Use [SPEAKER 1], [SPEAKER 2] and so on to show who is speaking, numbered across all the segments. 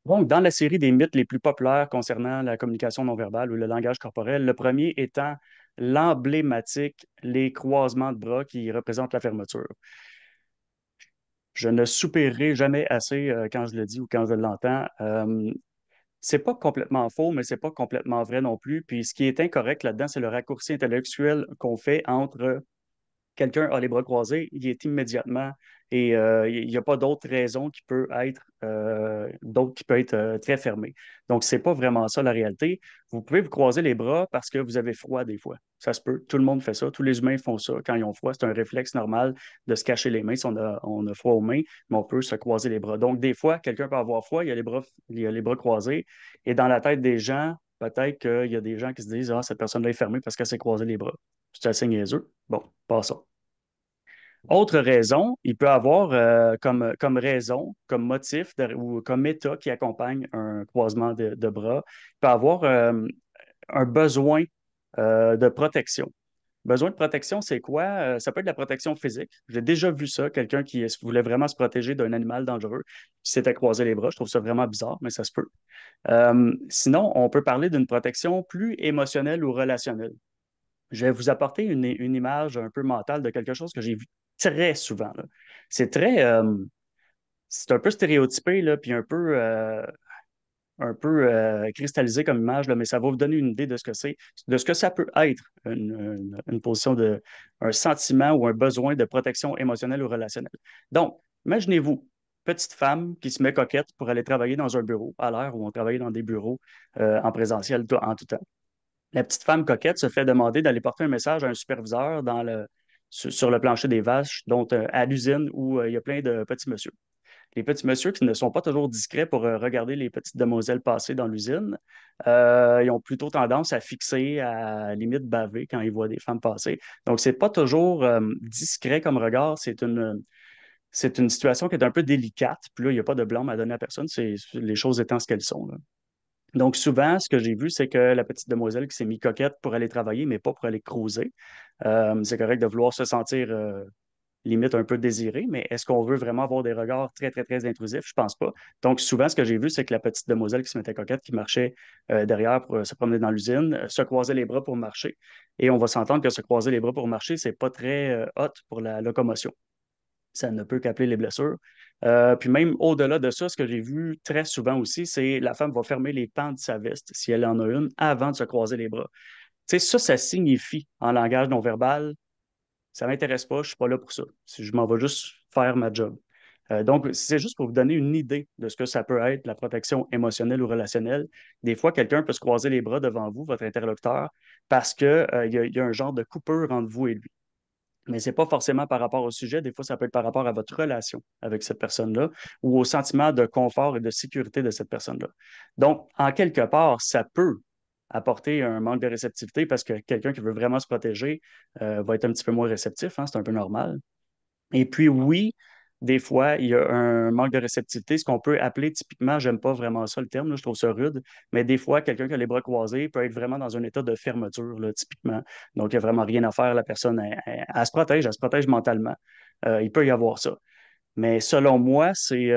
[SPEAKER 1] Donc, dans la série des mythes les plus populaires concernant la communication non verbale ou le langage corporel, le premier étant l'emblématique, les croisements de bras qui représentent la fermeture. Je ne soupirerai jamais assez quand je le dis ou quand je l'entends. C'est pas complètement faux, mais c'est pas complètement vrai non plus. Puis ce qui est incorrect là-dedans, c'est le raccourci intellectuel qu'on fait entre quelqu'un a les bras croisés, il est immédiatement et il n'y a pas d'autre raison qui peut être très fermée. Donc, c'est pas vraiment ça la réalité. Vous pouvez vous croiser les bras parce que vous avez froid des fois. Ça se peut. Tout le monde fait ça. Tous les humains font ça quand ils ont froid. C'est un réflexe normal de se cacher les mains si on a froid aux mains, mais on peut se croiser les bras. Donc, des fois, quelqu'un peut avoir froid, il a les bras croisés et dans la tête des gens, peut-être qu'il y a des gens qui se disent, ah, cette personne-là est fermée parce qu'elle s'est croisée les bras. C'est assez niaiseux. Bon, passons. Autre raison, il peut avoir comme raison, comme motif ou comme état qui accompagne un croisement de bras, il peut avoir un besoin de protection. Besoin de protection, c'est quoi? Ça peut être de la protection physique. J'ai déjà vu ça, quelqu'un qui voulait vraiment se protéger d'un animal dangereux, qui s'était croisé les bras. Je trouve ça vraiment bizarre, mais ça se peut. Sinon, on peut parler d'une protection plus émotionnelle ou relationnelle. Je vais vous apporter une image un peu mentale de quelque chose que j'ai vu très souvent, là. C'est très, c'est un peu stéréotypé, là, puis un peu cristallisé comme image, là, mais ça va vous donner une idée de ce que c'est, de ce que ça peut être une position un sentiment ou un besoin de protection émotionnelle ou relationnelle. Donc, imaginez-vous, petite femme qui se met coquette pour aller travailler dans un bureau, à l'heure où on travaille dans des bureaux en présentiel en tout temps. La petite femme coquette se fait demander d'aller porter un message à un superviseur sur le plancher des vaches, dont à l'usine où il y a plein de petits monsieur. Les petits monsieur qui ne sont pas toujours discrets pour regarder les petites demoiselles passer dans l'usine, ils ont plutôt tendance à fixer, à limite baver quand ils voient des femmes passer. Donc, c'est pas toujours discret comme regard. C'est une situation qui est un peu délicate. Puis là, il n'y a pas de blâme à donner à personne. C'est les choses étant ce qu'elles sont, là. Donc, souvent, ce que j'ai vu, c'est que la petite demoiselle qui s'est mise coquette pour aller travailler, mais pas pour aller cruiser. C'est correct de vouloir se sentir limite un peu désiré, mais est-ce qu'on veut vraiment avoir des regards très, très, très intrusifs? Je pense pas. Donc, souvent, ce que j'ai vu, c'est que la petite demoiselle qui se mettait coquette, qui marchait derrière pour se promener dans l'usine, se croisait les bras pour marcher. Et on va s'entendre que se croiser les bras pour marcher, c'est pas très hot pour la locomotion. Ça ne peut qu'appeler les blessures. Puis même au-delà de ça, ce que j'ai vu très souvent aussi, c'est la femme va fermer les pans de sa veste, si elle en a une, avant de se croiser les bras. Tu sais, ça signifie en langage non verbal, ça ne m'intéresse pas, je ne suis pas là pour ça. Je m'en vais juste faire ma job. Donc, c'est juste pour vous donner une idée de ce que ça peut être, la protection émotionnelle ou relationnelle. Des fois, quelqu'un peut se croiser les bras devant vous, votre interlocuteur, parce qu'il y a un genre de coupure entre vous et lui. Mais ce n'est pas forcément par rapport au sujet. Des fois, ça peut être par rapport à votre relation avec cette personne-là ou au sentiment de confort et de sécurité de cette personne-là. Donc, en quelque part, ça peut apporter un manque de réceptivité parce que quelqu'un qui veut vraiment se protéger va être un petit peu moins réceptif, hein, c'est un peu normal. Et puis, oui, des fois, il y a un manque de réceptivité, ce qu'on peut appeler typiquement, j'aime pas vraiment ça le terme, là, je trouve ça rude, mais des fois, quelqu'un qui a les bras croisés peut être vraiment dans un état de fermeture, là, typiquement. Donc, il n'y a vraiment rien à faire, la personne, elle se protège mentalement. Il peut y avoir ça. Mais selon moi, c'est,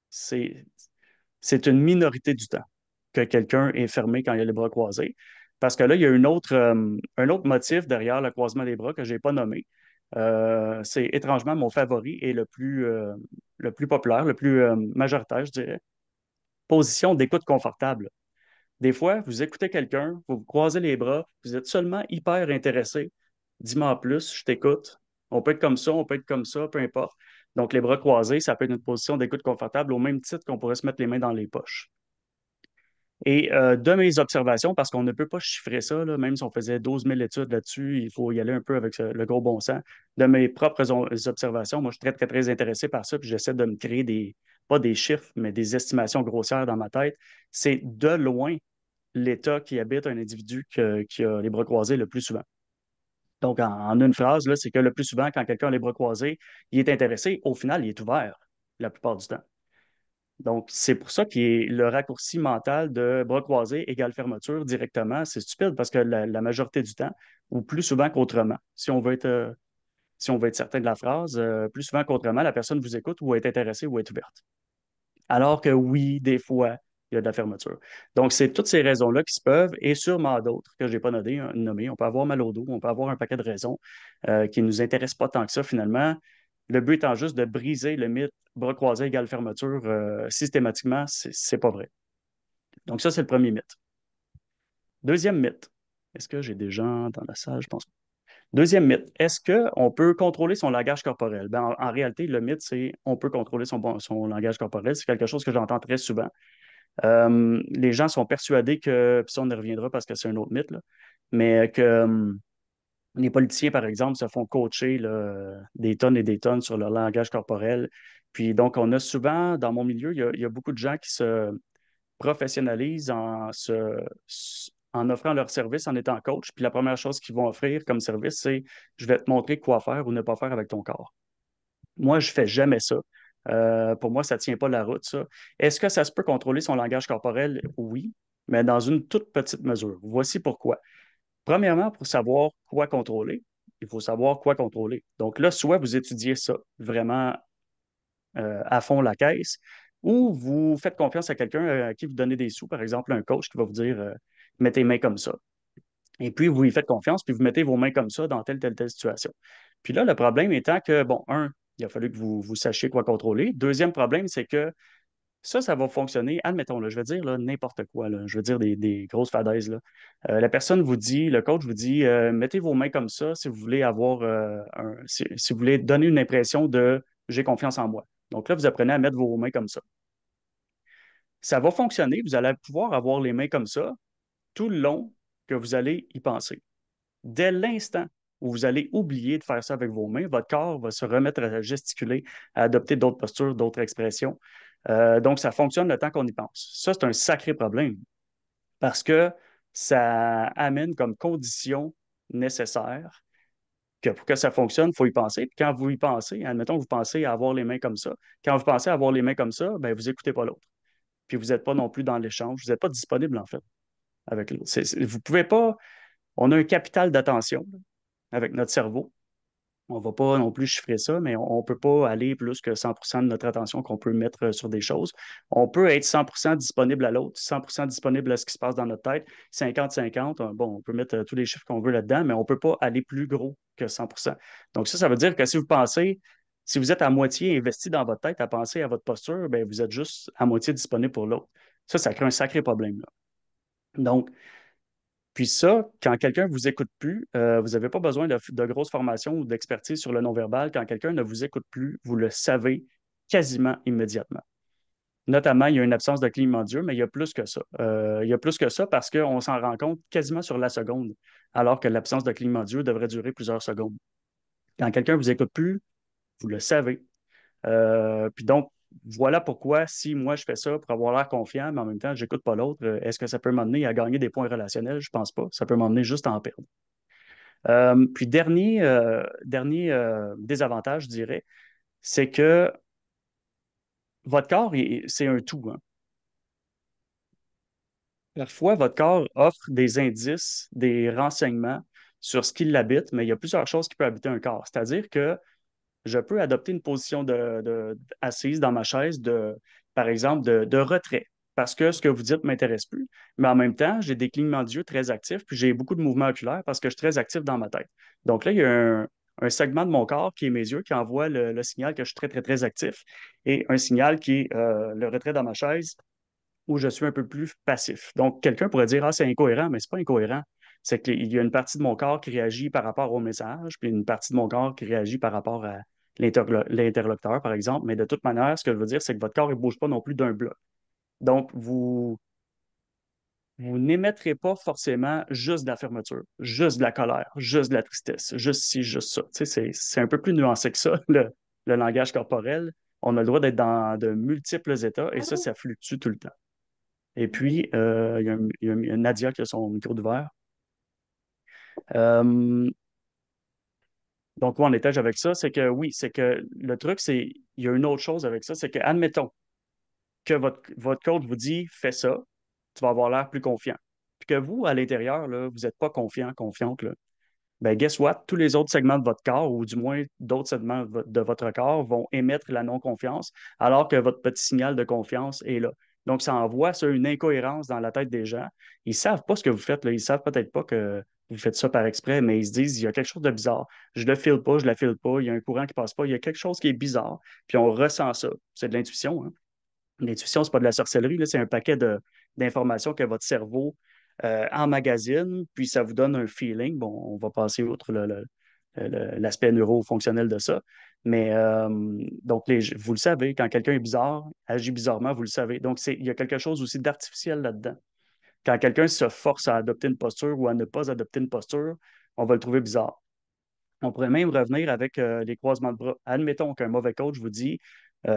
[SPEAKER 1] c'est une minorité du temps que quelqu'un est fermé quand il a les bras croisés. Parce que là, il y a un autre motif derrière le croisement des bras que je n'ai pas nommé. C'est étrangement mon favori et le plus populaire, le plus majoritaire, je dirais. Position d'écoute confortable. Des fois, vous écoutez quelqu'un, vous vous croisez les bras, vous êtes seulement hyper intéressé. Dis-moi en plus, je t'écoute. On peut être comme ça, on peut être comme ça, peu importe. Donc, les bras croisés, ça peut être une position d'écoute confortable au même titre qu'on pourrait se mettre les mains dans les poches. Et de mes observations, parce qu'on ne peut pas chiffrer ça, là, même si on faisait 12 000 études là-dessus, il faut y aller un peu avec le gros bon sens. De mes propres observations, moi, je suis très, très, très intéressé par ça, puis j'essaie de me créer pas des chiffres, mais des estimations grossières dans ma tête. C'est de loin l'état qui habite un individu qui a les bras croisés le plus souvent. Donc, en une phrase, là, c'est que le plus souvent, quand quelqu'un a les bras croisés, il est intéressé, au final, il est ouvert la plupart du temps. Donc, c'est pour ça que le raccourci mental de bras croisés égale fermeture directement, c'est stupide parce que la majorité du temps, ou plus souvent qu'autrement, si on veut être certain de la phrase, plus souvent qu'autrement, la personne vous écoute ou est intéressée ou est ouverte. Alors que oui, des fois, il y a de la fermeture. Donc, c'est toutes ces raisons-là qui se peuvent et sûrement d'autres que je n'ai pas nommées. On peut avoir mal au dos, on peut avoir un paquet de raisons qui ne nous intéressent pas tant que ça finalement. Le but étant juste de briser le mythe bras croisés égale fermeture systématiquement, c'est pas vrai. Donc, ça, c'est le premier mythe. Deuxième mythe. Est-ce que j'ai des gens dans la salle? Je pense pas. Deuxième mythe. Est-ce qu'on peut contrôler son langage corporel? Ben, en réalité, le mythe, c'est on peut contrôler son langage corporel. C'est quelque chose que j'entends très souvent. Les gens sont persuadés que, puis ça, on y reviendra parce que c'est un autre mythe, là, mais que les politiciens, par exemple, se font coacher là, des tonnes et des tonnes sur leur langage corporel. Puis donc, on a souvent, dans mon milieu, il y a beaucoup de gens qui se professionnalisent en offrant leur service en étant coach. Puis la première chose qu'ils vont offrir comme service, c'est je vais te montrer quoi faire ou ne pas faire avec ton corps. Moi, je fais jamais ça. Pour moi, ça ne tient pas la route, ça. Est-ce que ça se peut contrôler son langage corporel? Oui, mais dans une toute petite mesure. Voici pourquoi. Premièrement, pour savoir quoi contrôler, il faut savoir quoi contrôler. Donc là, soit vous étudiez ça vraiment à fond la caisse, ou vous faites confiance à quelqu'un à qui vous donnez des sous, par exemple un coach qui va vous dire mets tes mains comme ça. Et puis vous lui faites confiance, puis vous mettez vos mains comme ça dans telle situation. Puis là, le problème étant que, bon, un, il a fallu que vous sachiez quoi contrôler. Deuxième problème, c'est que ça va fonctionner. Admettons, là, je vais dire là, n'importe quoi. Là, je veux dire des grosses fadaises. Là. La personne vous dit, le coach vous dit, mettez vos mains comme ça si vous voulez avoir si vous voulez donner une impression de j'ai confiance en moi. Donc là, vous apprenez à mettre vos mains comme ça. Ça va fonctionner. Vous allez pouvoir avoir les mains comme ça tout le long que vous allez y penser. Dès l'instant où vous allez oublier de faire ça avec vos mains, votre corps va se remettre à gesticuler, à adopter d'autres postures, d'autres expressions. Donc, ça fonctionne le temps qu'on y pense. Ça, c'est un sacré problème parce que ça amène comme condition nécessaire que pour que ça fonctionne, il faut y penser. Puis quand vous y pensez, admettons que vous pensez à avoir les mains comme ça. Quand vous pensez à avoir les mains comme ça, ben, vous n'écoutez pas l'autre. Puis vous n'êtes pas non plus dans l'échange. Vous n'êtes pas disponible, en fait, avec l'autre. Vous pouvez pas. On a un capital d'attention là, avec notre cerveau. On ne va pas non plus chiffrer ça, mais on ne peut pas aller plus que 100% de notre attention qu'on peut mettre sur des choses. On peut être 100% disponible à l'autre, 100% disponible à ce qui se passe dans notre tête, 50-50. Bon, on peut mettre tous les chiffres qu'on veut là-dedans, mais on ne peut pas aller plus gros que 100%. Donc ça veut dire que si vous pensez, si vous êtes à moitié investi dans votre tête à penser à votre posture, bien, vous êtes juste à moitié disponible pour l'autre. Ça crée un sacré problème. Là. Donc, puis ça, quand quelqu'un ne vous écoute plus, vous n'avez pas besoin de grosses formations ou d'expertise sur le non-verbal. Quand quelqu'un ne vous écoute plus, vous le savez quasiment immédiatement. Notamment, il y a une absence de clignement d'yeux, mais il y a plus que ça. Il y a plus que ça parce qu'on s'en rend compte quasiment sur la seconde, alors que l'absence de clignement d'yeux devrait durer plusieurs secondes. Quand quelqu'un ne vous écoute plus, vous le savez. Puis donc, voilà pourquoi, si moi je fais ça pour avoir l'air confiant, mais en même temps, je n'écoute pas l'autre, est-ce que ça peut m'amener à gagner des points relationnels? Je ne pense pas. Ça peut m'emmener juste à en perdre. Puis dernier désavantage, je dirais, c'est que votre corps, c'est un tout. Hein. Parfois, votre corps offre des indices, des renseignements sur ce qui l'habite, mais il y a plusieurs choses qui peuvent habiter un corps. C'est-à-dire que je peux adopter une position assise dans ma chaise, par exemple, de retrait, parce que ce que vous dites ne m'intéresse plus. Mais en même temps, j'ai des clignements d'yeux très actifs, puis j'ai beaucoup de mouvements oculaires parce que je suis très actif dans ma tête. Donc là, il y a un segment de mon corps qui est mes yeux, qui envoie le signal que je suis très, très, très actif, et un signal qui est le retrait dans ma chaise, où je suis un peu plus passif. Donc, quelqu'un pourrait dire, ah, c'est incohérent, mais c'est pas incohérent. C'est qu'il y a une partie de mon corps qui réagit par rapport au message, puis une partie de mon corps qui réagit par rapport à l'interlocuteur, par exemple. Mais de toute manière, ce que je veux dire, c'est que votre corps ne bouge pas non plus d'un bloc. Donc, vous n'émettrez pas forcément juste de la fermeture, juste de la colère, juste de la tristesse, juste ci, juste ça. Tu sais, c'est un peu plus nuancé que ça, le langage corporel. On a le droit d'être dans de multiples états et ça fluctue tout le temps. Et puis, il y a Nadia qui a son micro ouvert. Euh, donc, où en étais-je avec ça? C'est que oui, c'est que le truc, c'est il y a une autre chose avec ça, c'est que, admettons que votre coach vous dit fais ça, tu vas avoir l'air plus confiant. Puis que vous, à l'intérieur, là, vous n'êtes pas confiant, confiante, là. ben guess what? Tous les autres segments de votre corps, ou du moins d'autres segments de votre corps, vont émettre la non-confiance, alors que votre petit signal de confiance est là. Donc, ça envoie ça, une incohérence dans la tête des gens. Ils ne savent pas ce que vous faites, là. Ils ne savent peut-être pas que vous faites ça par exprès, mais ils se disent, il y a quelque chose de bizarre. Je le file pas, je la file pas, il y a un courant qui passe pas, il y a quelque chose qui est bizarre. Puis on ressent ça. C'est de l'intuition, hein. L'intuition, c'est pas de la sorcellerie, là, c'est un paquet d'informations que votre cerveau emmagasine, puis ça vous donne un feeling. Bon, on va passer outre l'aspect neurofonctionnel de ça. Mais donc, vous le savez, quand quelqu'un est bizarre, agit bizarrement, vous le savez. Donc, il y a quelque chose aussi d'artificiel là-dedans. Quand quelqu'un se force à adopter une posture ou à ne pas adopter une posture, on va le trouver bizarre. On pourrait même revenir avec les croisements de bras. Admettons qu'un mauvais coach vous dit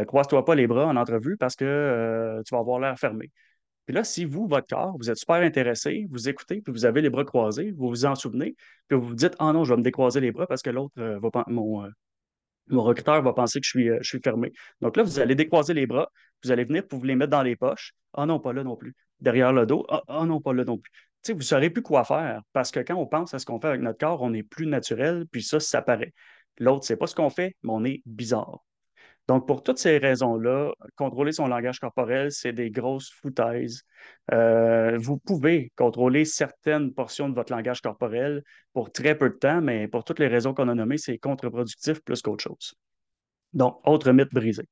[SPEAKER 1] croise-toi pas les bras en entrevue parce que tu vas avoir l'air fermé. Puis là, si vous, votre corps, vous êtes super intéressé, vous écoutez, puis vous avez les bras croisés, vous vous en souvenez, puis vous vous dites ah non, je vais me décroiser les bras parce que l'autre mon recruteur va penser que je suis fermé. Donc là, vous allez décroiser les bras, vous allez venir pour vous les mettre dans les poches. Ah non, pas là non plus. Derrière le dos, ah non, pas là non plus. Tu sais, vous ne saurez plus quoi faire parce que quand on pense à ce qu'on fait avec notre corps, on est plus naturel, puis ça paraît. L'autre, c'est pas ce qu'on fait, mais on est bizarre. Donc, pour toutes ces raisons-là, contrôler son langage corporel, c'est des grosses foutaises. Vous pouvez contrôler certaines portions de votre langage corporel pour très peu de temps, mais pour toutes les raisons qu'on a nommées, c'est contre-productif plus qu'autre chose. Donc, autre mythe brisé.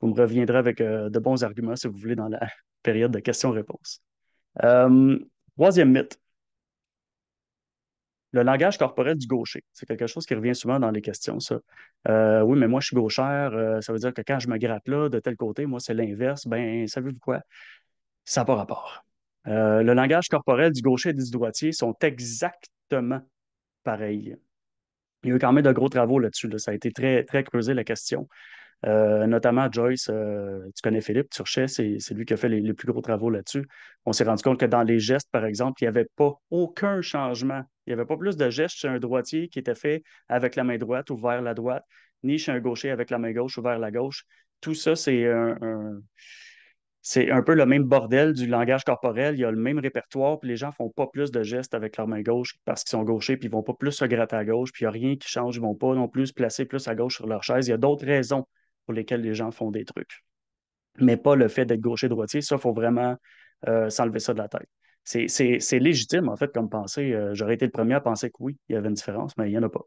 [SPEAKER 1] Vous me reviendrez avec de bons arguments si vous voulez dans la période de questions-réponses. Euh, Troisième mythe, le langage corporel du gaucher. C'est quelque chose qui revient souvent dans les questions, ça. Oui, mais moi, je suis gauchère. Ça veut dire que quand je me gratte là, de tel côté, moi, c'est l'inverse. Ben, savez-vous quoi? Ça n'a pas rapport. Le langage corporel du gaucher et du droitier sont exactement pareils. Il y a eu quand même de gros travaux là-dessus, là. Ça a été très, très creusé, la question. Notamment Joyce, tu connais Philippe Turchet, c'est lui qui a fait les plus gros travaux là-dessus. On s'est rendu compte que dans les gestes, par exemple, il n'y avait pas aucun changement. Il n'y avait pas plus de gestes chez un droitier qui était fait avec la main droite ou vers la droite, ni chez un gaucher avec la main gauche ou vers la gauche. Tout ça, c'est un peu le même bordel du langage corporel. Il y a le même répertoire, puis les gens font pas plus de gestes avec leur main gauche parce qu'ils sont gauchers, puis ils vont pas plus se gratter à gauche, puis il n'y a rien qui change. Ils vont pas non plus se placer plus à gauche sur leur chaise. Il y a d'autres raisons pour lesquelles les gens font des trucs, mais pas le fait d'être gaucher-droitier. Ça, il faut vraiment s'enlever ça de la tête. C'est légitime, en fait, comme pensée. J'aurais été le premier à penser que oui, il y avait une différence, mais il n'y en a pas.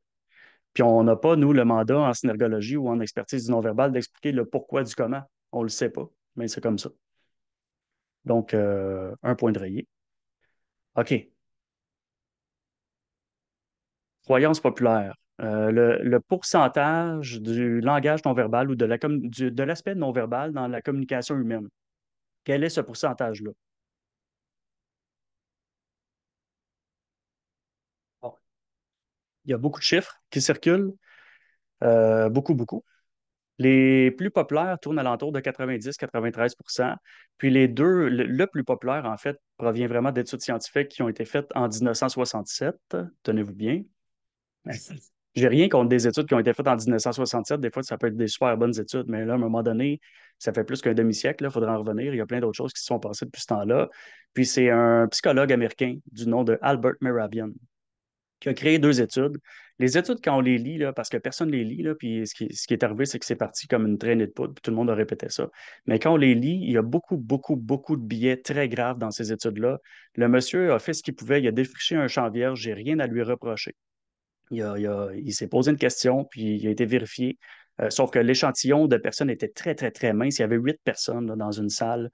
[SPEAKER 1] Puis on n'a pas, nous, le mandat en synergologie ou en expertise du non-verbal d'expliquer le pourquoi du comment. On ne le sait pas, mais c'est comme ça. Donc, un point de rayé. OK. Croyance populaire. Le pourcentage du langage non-verbal ou de l'aspect non-verbal dans la communication humaine. Quel est ce pourcentage-là? Bon, il y a beaucoup de chiffres qui circulent, beaucoup, beaucoup. Les plus populaires tournent alentour de 90-93. Puis les deux, le plus populaire, en fait, provient vraiment d'études scientifiques qui ont été faites en 1967. Tenez-vous bien. J'ai rien contre des études qui ont été faites en 1967. Des fois, ça peut être des super bonnes études, mais là, à un moment donné, ça fait plus qu'un demi-siècle. Il faudra en revenir. Il y a plein d'autres choses qui se sont passées depuis ce temps-là. Puis c'est un psychologue américain du nom de Albert Mehrabian qui a créé deux études. Les études, quand on les lit, là, parce que personne ne les lit, là, puis ce qui est arrivé, c'est que c'est parti comme une traînée de poudre, puis tout le monde a répété ça. Mais quand on les lit, il y a beaucoup, beaucoup, beaucoup de biais très graves dans ces études-là. Le monsieur a fait ce qu'il pouvait, il a défriché un champ vierge, j'ai rien à lui reprocher. Il s'est posé une question, puis il a été vérifié. Sauf que l'échantillon de personnes était très, très, très mince. Il y avait 8 personnes là, dans une salle.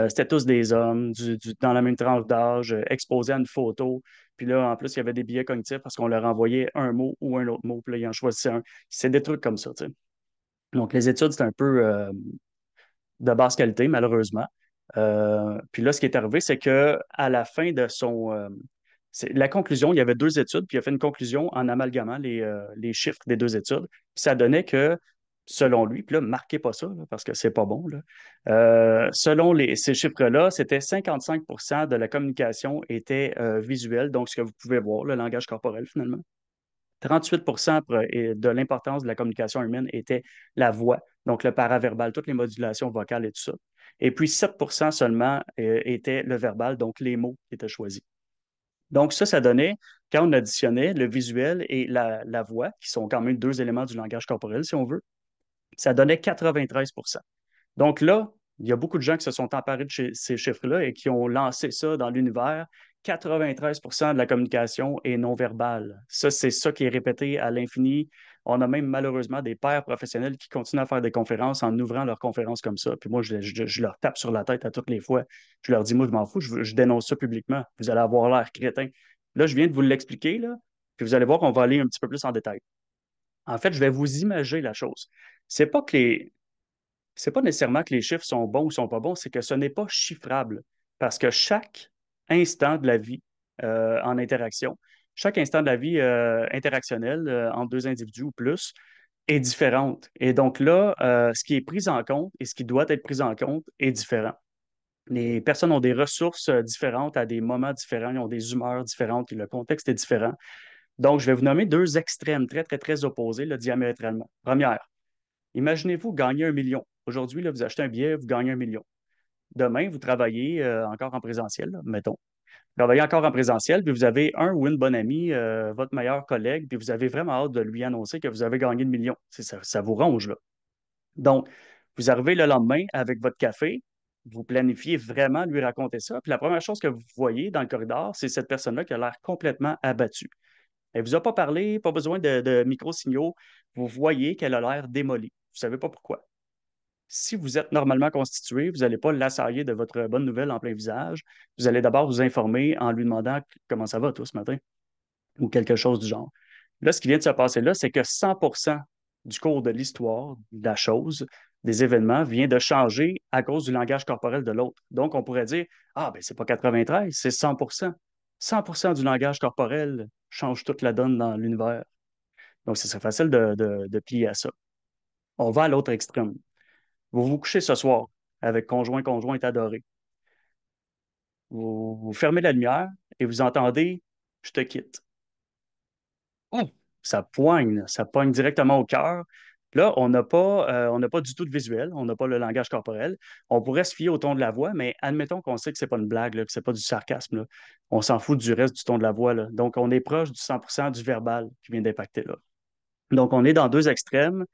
[SPEAKER 1] C'était tous des hommes, dans la même tranche d'âge, exposés à une photo. Puis là, en plus, il y avait des biais cognitifs parce qu'on leur envoyait un mot ou un autre mot, puis là, ils en choisissaient un. C'est des trucs comme ça, tu sais. Donc, les études, c'est un peu de basse qualité, malheureusement. Puis là, ce qui est arrivé, c'est que à la fin de la conclusion, il y avait deux études, puis il a fait une conclusion en amalgamant les chiffres des deux études. Puis ça donnait que, selon lui, puis là, marquez pas ça, là, parce que c'est pas bon, là. Selon ces chiffres-là, c'était 55% de la communication était visuelle, donc ce que vous pouvez voir, le langage corporel, finalement. 38% de l'importance de la communication humaine était la voix, donc le paraverbal, toutes les modulations vocales et tout ça. Et puis 7% seulement était le verbal, donc les mots qui étaient choisis. Donc, ça donnait, quand on additionnait le visuel et la voix, qui sont quand même deux éléments du langage corporel, si on veut, ça donnait 93. Donc là, il y a beaucoup de gens qui se sont emparés de ces chiffres-là et qui ont lancé ça dans l'univers. 93% de la communication est non verbale. Ça, c'est ça qui est répété à l'infini. On a même malheureusement des pairs professionnels qui continuent à faire des conférences en ouvrant leurs conférences comme ça. Puis moi, je leur tape sur la tête à toutes les fois. Je leur dis, moi, je m'en fous, je dénonce ça publiquement. Vous allez avoir l'air crétin. Là, je viens de vous l'expliquer, là, puis vous allez voir qu'on va aller un petit peu plus en détail. En fait, je vais vous imager la chose. C'est pas que les, c'est pas nécessairement que les chiffres sont bons ou sont pas bons, c'est que ce n'est pas chiffrable. Parce que chaque instant de la vie en interaction, chaque instant de la vie interactionnelle entre deux individus ou plus est différente. Et donc là, ce qui est pris en compte et ce qui doit être pris en compte est différent. Les personnes ont des ressources différentes à des moments différents, ils ont des humeurs différentes, et le contexte est différent. Donc, je vais vous nommer deux extrêmes très, très, très opposés, là, diamétralement. Première, imaginez-vous gagner 1 million. Aujourd'hui, là, vous achetez un billet, vous gagnez 1 million. Demain, vous travaillez encore en présentiel, là, mettons. Vous travaillez encore en présentiel, puis vous avez un ou une bonne amie, votre meilleur collègue, puis vous avez vraiment hâte de lui annoncer que vous avez gagné 1 million. Ça vous ronge, là. Donc, vous arrivez le lendemain avec votre café, vous planifiez vraiment lui raconter ça, puis la première chose que vous voyez dans le corridor, c'est cette personne-là qui a l'air complètement abattue. Elle ne vous a pas parlé, pas besoin de micro-signaux. Vous voyez qu'elle a l'air démolie. Vous ne savez pas pourquoi. Si vous êtes normalement constitué, vous n'allez pas l'assailler de votre bonne nouvelle en plein visage. Vous allez d'abord vous informer en lui demandant comment ça va, toi, ce matin, ou quelque chose du genre. Là, ce qui vient de se passer là, c'est que 100% du cours de l'histoire, de la chose, des événements, vient de changer à cause du langage corporel de l'autre. Donc, on pourrait dire, ah, ben, c'est pas 93, c'est 100%. 100% du langage corporel change toute la donne dans l'univers. Donc, ce serait facile de plier à ça. On va à l'autre extrême. Vous vous couchez ce soir avec conjoint, conjointe adoré. Vous fermez la lumière et vous entendez je te quitte. Oh, ça poigne, là. Ça poigne directement au cœur. Là, on n'a pas du tout de visuel, on n'a pas le langage corporel. On pourrait se fier au ton de la voix, mais admettons qu'on sait que c'est pas une blague, là, que c'est pas du sarcasme, là. On s'en fout du reste du ton de la voix, là. Donc, on est proche du 100% du verbal qui vient d'impacter là. Donc, on est dans deux extrêmes.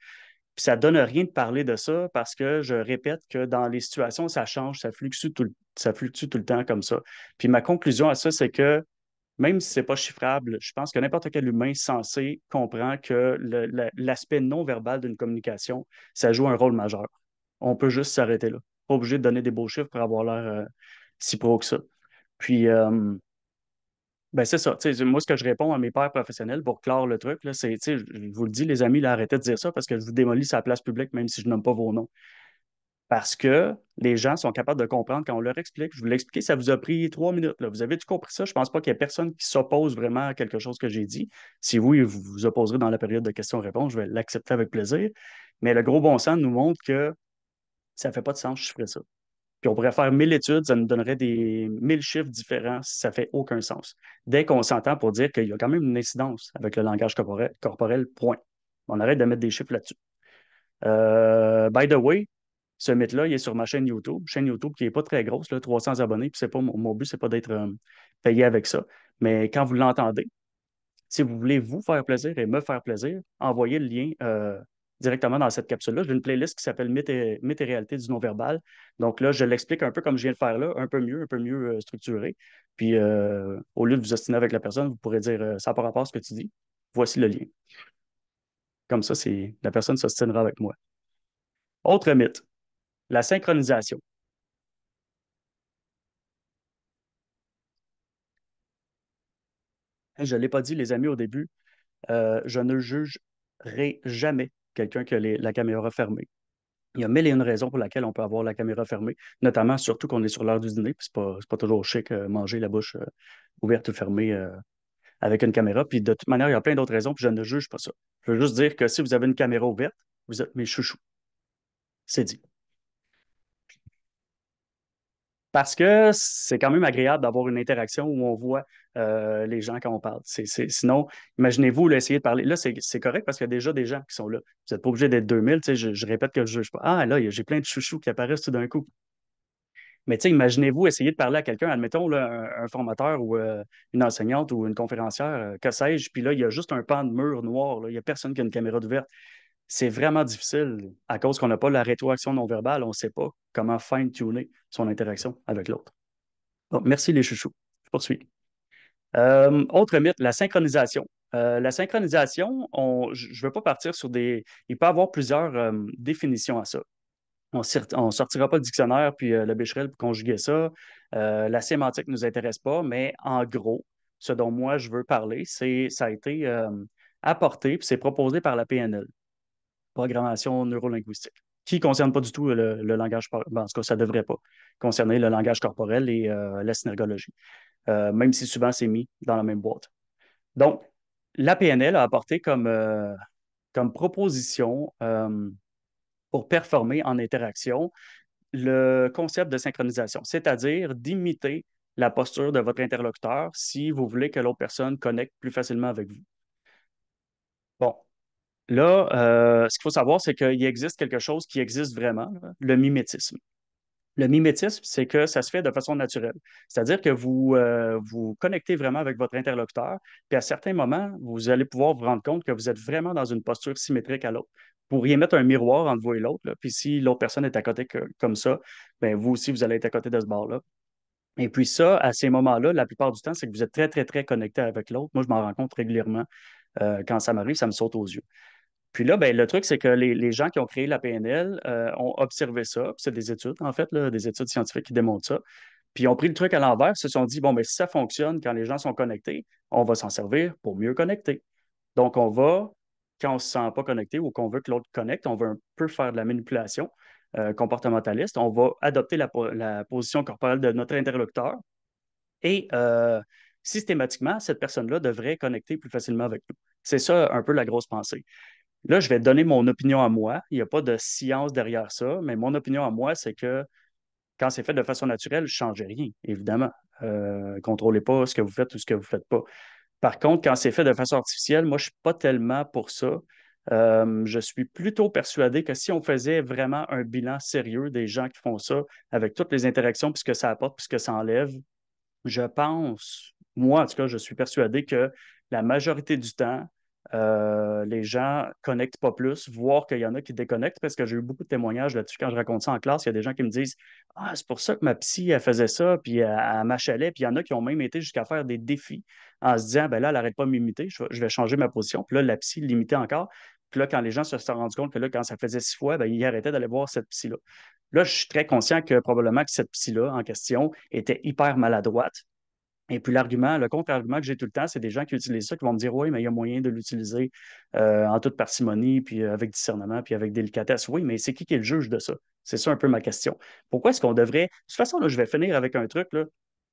[SPEAKER 1] Puis ça donne rien de parler de ça parce que je répète que dans les situations, ça change, ça fluctue tout le temps comme ça. Puis ma conclusion à ça, c'est que même si c'est pas chiffrable, je pense que n'importe quel humain sensé comprend que l'aspect non verbal d'une communication, ça joue un rôle majeur. On peut juste s'arrêter là. Pas obligé de donner des beaux chiffres pour avoir l'air si pro que ça. Puis, ben c'est ça. Tu sais, moi, ce que je réponds à mes pairs professionnels pour clore le truc, là, c'est, tu sais, je vous le dis, les amis, là, arrêtez de dire ça parce que je vous démolis sur la place publique, même si je nomme pas vos noms. Parce que les gens sont capables de comprendre quand on leur explique. Je vous l'ai expliqué, ça vous a pris 3 minutes, là. Vous avez-tu compris ça? Je pense pas qu'il y ait personne qui s'oppose vraiment à quelque chose que j'ai dit. Si oui, vous vous opposerez dans la période de questions-réponses, je vais l'accepter avec plaisir. Mais le gros bon sens nous montre que ça fait pas de sens, je ferais ça. Puis on pourrait faire 1 000 études, ça nous donnerait des 1 000 chiffres différents, ça fait aucun sens. Dès qu'on s'entend pour dire qu'il y a quand même une incidence avec le langage corporel, point. On arrête de mettre des chiffres là-dessus. By the way, ce mythe-là, il est sur ma chaîne YouTube qui n'est pas très grosse, là, 300 abonnés, puis c'est pas mon but, c'est pas d'être payé avec ça. Mais quand vous l'entendez, si vous voulez vous faire plaisir et me faire plaisir, envoyez le lien directement dans cette capsule-là. J'ai une playlist qui s'appelle Mythes et réalité du non-verbal. Donc là, je l'explique un peu comme je viens de faire là, un peu mieux structuré. Puis au lieu de vous ostiner avec la personne, vous pourrez dire ça n'a pas rapport à ce que tu dis. Voici le lien. Comme ça, la personne s'ostinera avec moi. Autre mythe, la synchronisation. Je ne l'ai pas dit, les amis, au début, je ne jugerai jamais quelqu'un qui a la caméra fermée. Il y a mille et une raisons pour lesquelles on peut avoir la caméra fermée, notamment surtout qu'on est sur l'heure du dîner, puis c'est pas toujours chic manger la bouche ouverte ou fermée avec une caméra. Puis de toute manière, il y a plein d'autres raisons, puis je ne juge pas ça. Je veux juste dire que si vous avez une caméra ouverte, vous êtes mes chouchous. C'est dit. Parce que c'est quand même agréable d'avoir une interaction où on voit les gens quand on parle. Sinon, imaginez-vous là, essayer de parler. Là, c'est correct parce qu'il y a déjà des gens qui sont là. Vous n'êtes pas obligé d'être 2 000. Tu sais, je répète que je ne juge pas. Ah, là, j'ai plein de chouchous qui apparaissent tout d'un coup. Mais tu sais, imaginez-vous essayer de parler à quelqu'un, admettons là, un formateur ou une enseignante ou une conférencière, que sais-je, puis là, il y a juste un pan de mur noir, là, il n'y a personne qui a une caméra ouverte. C'est vraiment difficile à cause qu'on n'a pas la rétroaction non verbale, on ne sait pas comment fine-tuner son interaction avec l'autre. Donc, merci les chouchous. Je poursuis. Autre mythe, la synchronisation. La synchronisation, je ne veux pas partir sur des. Il peut y avoir plusieurs définitions à ça. On ne sortira pas le dictionnaire puis le Becherel pour conjuguer ça. La sémantique ne nous intéresse pas, mais en gros, ce dont moi je veux parler, ça a été apporté puis c'est proposé par la PNL, programmation neurolinguistique, qui ne concerne pas du tout le langage, en tout cas, ça ne devrait pas concerner le langage corporel et la synergologie, même si souvent c'est mis dans la même boîte. Donc, la PNL a apporté comme proposition pour performer en interaction le concept de synchronisation, c'est-à-dire d'imiter la posture de votre interlocuteur si vous voulez que l'autre personne connecte plus facilement avec vous. Bon, là, ce qu'il faut savoir, c'est qu'il existe quelque chose qui existe vraiment, là, le mimétisme. Le mimétisme, c'est que ça se fait de façon naturelle. C'est-à-dire que vous connectez vraiment avec votre interlocuteur, puis à certains moments, vous allez pouvoir vous rendre compte que vous êtes vraiment dans une posture symétrique à l'autre. Vous pourriez mettre un miroir entre vous et l'autre, là, puis si l'autre personne est à côté comme ça, ben vous aussi, vous allez être à côté de ce bord-là. Et puis ça, à ces moments-là, la plupart du temps, c'est que vous êtes très, très, très connecté avec l'autre. Moi, je m'en rends compte régulièrement. Quand ça m'arrive, ça me saute aux yeux. Puis là, ben, le truc, c'est que les gens qui ont créé la PNL ont observé ça. C'est des études, en fait, là, des études scientifiques qui démontrent ça. Puis ils ont pris le truc à l'envers, se sont dit, bon, mais si ça fonctionne quand les gens sont connectés, on va s'en servir pour mieux connecter. Donc, quand on ne se sent pas connecté ou qu'on veut que l'autre connecte, on veut un peu faire de la manipulation comportementaliste, on va adopter la position corporelle de notre interlocuteur et systématiquement, cette personne-là devrait connecter plus facilement avec nous. C'est ça un peu la grosse pensée. Là, je vais donner mon opinion à moi. Il n'y a pas de science derrière ça, mais mon opinion à moi, c'est que quand c'est fait de façon naturelle, je ne change rien, évidemment. Contrôlez pas ce que vous faites ou ce que vous ne faites pas. Par contre, quand c'est fait de façon artificielle, moi, je ne suis pas tellement pour ça. Je suis plutôt persuadé que si on faisait vraiment un bilan sérieux des gens qui font ça, avec toutes les interactions, puis ce que ça apporte, puis ce que ça enlève, je pense, moi en tout cas, je suis persuadé que la majorité du temps, les gens connectent pas plus, voire qu'il y en a qui déconnectent, parce que j'ai eu beaucoup de témoignages là-dessus quand je raconte ça en classe. Il y a des gens qui me disent ah, c'est pour ça que ma psy, elle faisait ça, puis elle m'achalait. Puis il y en a qui ont même été jusqu'à faire des défis en se disant ben là, elle n'arrête pas de m'imiter, je vais changer ma position. Puis là, la psy l'imitait encore. Puis là, quand les gens se sont rendus compte que là, quand ça faisait 6 fois, ben, ils arrêtaient d'aller voir cette psy-là. Là, je suis très conscient que probablement que cette psy-là en question était hyper maladroite. Et puis l'argument, le contre-argument que j'ai tout le temps, c'est des gens qui utilisent ça, qui vont me dire oui, mais il y a moyen de l'utiliser en toute parcimonie, puis avec discernement, puis avec délicatesse. Oui, mais c'est qui est le juge de ça? C'est ça un peu ma question. Pourquoi est-ce qu'on devrait. De toute façon, là, je vais finir avec un truc, là,